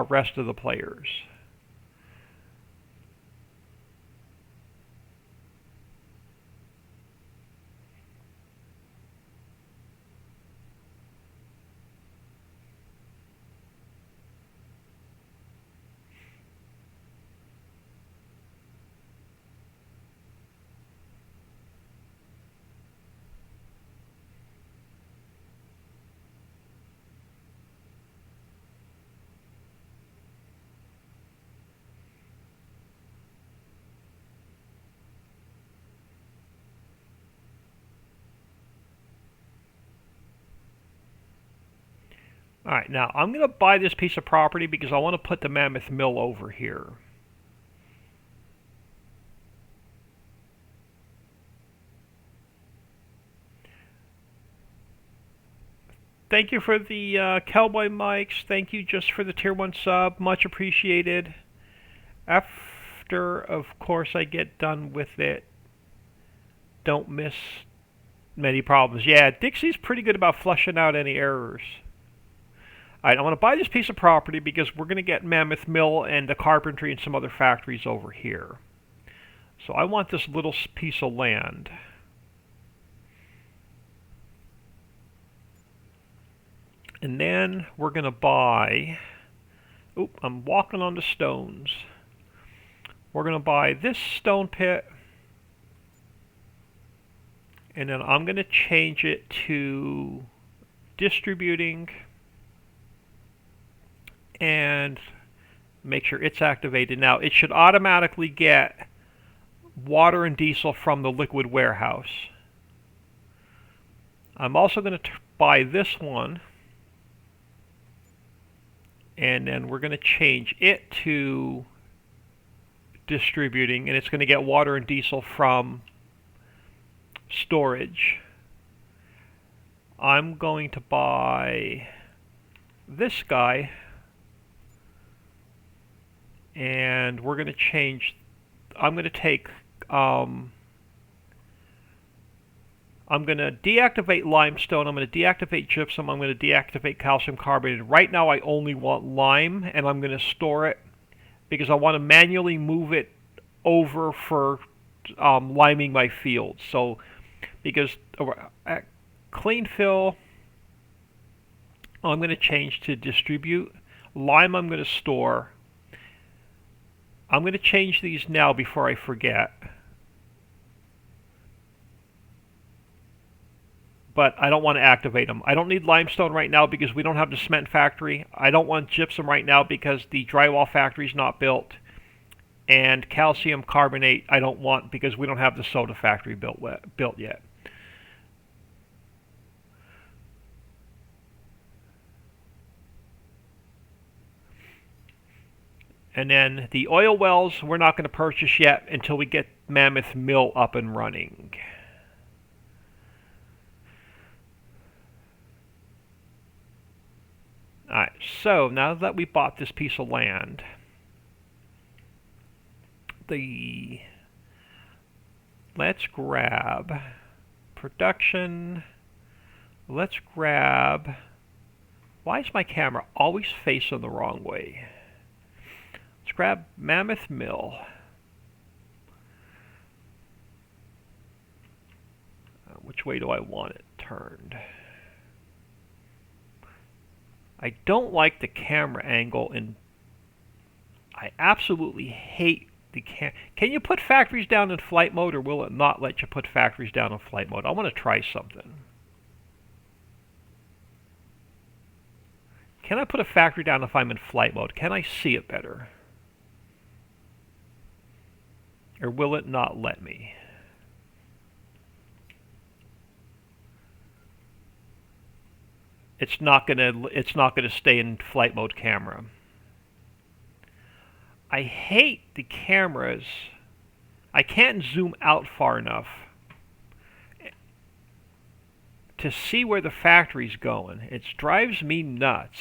rest of the players. Alright, now I'm going to buy this piece of property because I want to put the Mammoth Mill over here. Thank you for the Cowboy Mics. Thank you just for the Tier 1 sub. Much appreciated. After, of course, I get done with it, don't miss many problems. Yeah, Dixie's pretty good about flushing out any errors. Alright, I want to buy this piece of property because we're going to get Mammoth Mill and the carpentry and some other factories over here. So I want this little piece of land. And then we're going to buy... Oop, I'm walking on the stones. We're going to buy this stone pit. And then I'm going to change it to distributing. And make sure it's activated. Now, it should automatically get water and diesel from the liquid warehouse. I'm also going to buy this one. And then we're going to change it to distributing, and it's going to get water and diesel from storage. I'm going to buy this guy, and we're going to change, I'm going to take, I'm going to deactivate limestone, I'm going to deactivate gypsum, I'm going to deactivate calcium carbonate. Right now I only want lime, and I'm going to store it because I want to manually move it over for liming my fields. So, because at clean fill, I'm going to change to distribute. Lime I'm going to store. I'm going to change these now before I forget. But I don't want to activate them. I don't need limestone right now because we don't have the cement factory. I don't want gypsum right now because the drywall factory is not built. And calcium carbonate I don't want because we don't have the soda factory built yet. And then the oil wells we're not going to purchase yet until we get Mammoth Mill up and running. Alright, so now that we bought this piece of land, let's grab production, let's grab, why is my camera always facing the wrong way? Let's grab Mammoth Mill. Which way do I want it turned? I don't like the camera angle, and I absolutely hate the Can you put factories down in flight mode, or will it not let you put factories down in flight mode? I want to try something. Can I put a factory down if I'm in flight mode? Can I see it better? Or will it not let me? It's not gonna stay in flight mode camera. I hate the cameras. I can't zoom out far enough to see where the factory's going. It drives me nuts.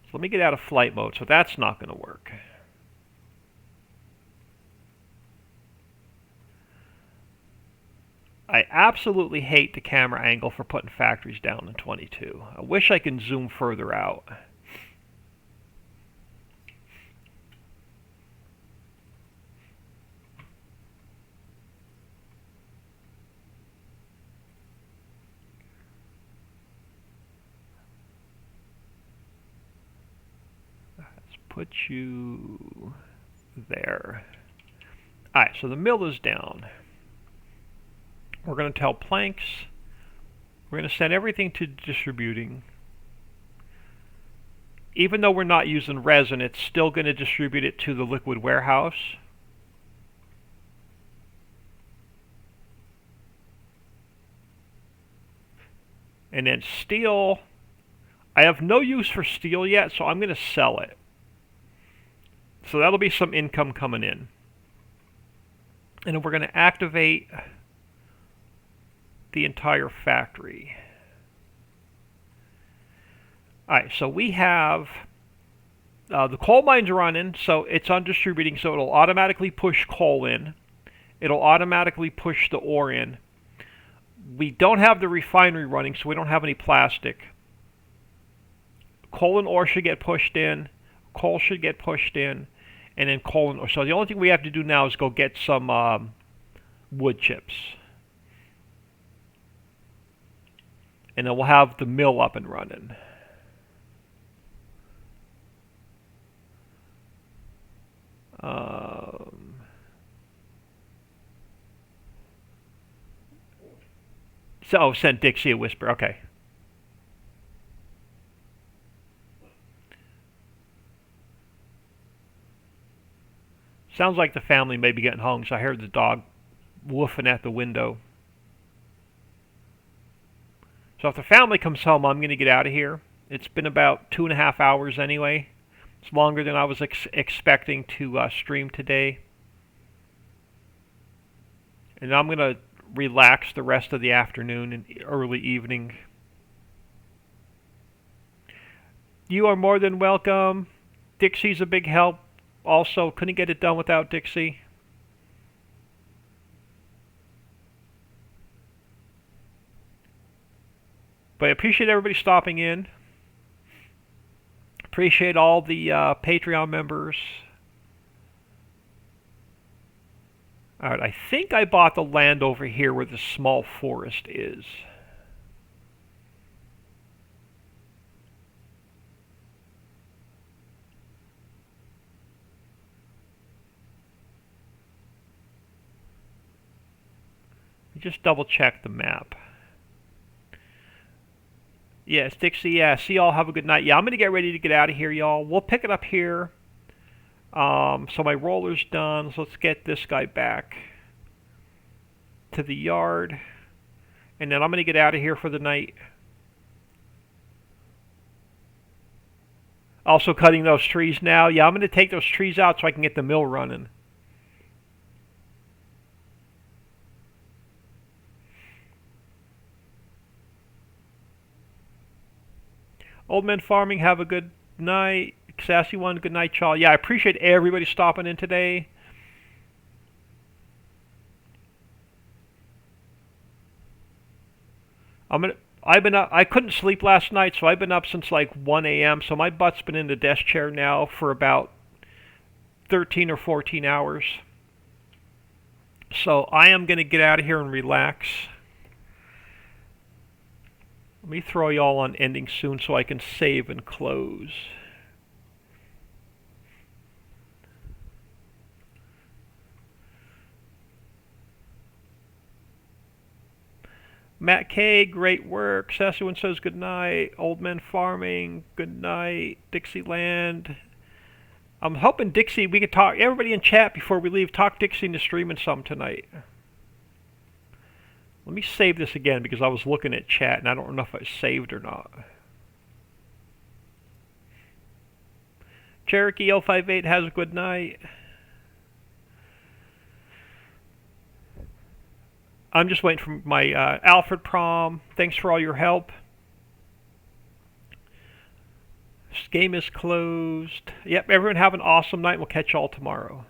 So let me get out of flight mode. So that's not going to work. I absolutely hate the camera angle for putting factories down in 22. I wish I could zoom further out. Let's put you there. Alright, so the mill is down. We're going to tell planks, we're going to send everything to distributing. Even though we're not using resin, it's still going to distribute it to the liquid warehouse. And then steel, I have no use for steel yet, so I'm going to sell it. So that'll be some income coming in. And then we're going to activate the entire factory. Alright, so we have the coal mine's running, so it's undistributing, so it'll automatically push coal in. It'll automatically push the ore in. We don't have the refinery running, so we don't have any plastic. Coal and ore should get pushed in. Coal should get pushed in. And then coal and ore. So the only thing we have to do now is go get some wood chips. And then we'll have the mill up and running. So, sent Dixie a whisper. Okay. Sounds like the family may be getting home, so I heard the dog woofing at the window. So if the family comes home, I'm going to get out of here. It's been about 2.5 hours anyway. It's longer than I was expecting to stream today. And I'm going to relax the rest of the afternoon and early evening. You are more than welcome. Dixie's a big help. Also, couldn't get it done without Dixie. But I appreciate everybody stopping in. Appreciate all the Patreon members. Alright, I think I bought the land over here where the small forest is. Just double check the map. Yes, Dixie, yeah. See y'all, have a good night. Yeah, I'm going to get ready to get out of here, y'all. We'll pick it up here. So my roller's done. So let's get this guy back to the yard. And then I'm going to get out of here for the night. Also cutting those trees now. Yeah, I'm going to take those trees out so I can get the mill running. Old Man Farming, have a good night. Sassy One, good night, y'all. Yeah, I appreciate everybody stopping in today. I couldn't sleep last night, so I've been up since like 1 a.m. So my butt's been in the desk chair now for about 13 or 14 hours. So I am going to get out of here and relax. Let me throw y'all on ending soon so I can save and close. Matt K, great work. Sassy1 says good night. Old Man Farming, good night. Dixieland. I'm hoping Dixie, we could talk, everybody in chat before we leave, talk Dixie into streaming some tonight. Let me save this again because I was looking at chat and I don't know if it's saved or not. Cherokee L58 has a good night. I'm just waiting for my Alfred prom. Thanks for all your help. This game is closed. Yep, everyone have an awesome night. We'll catch y'all tomorrow.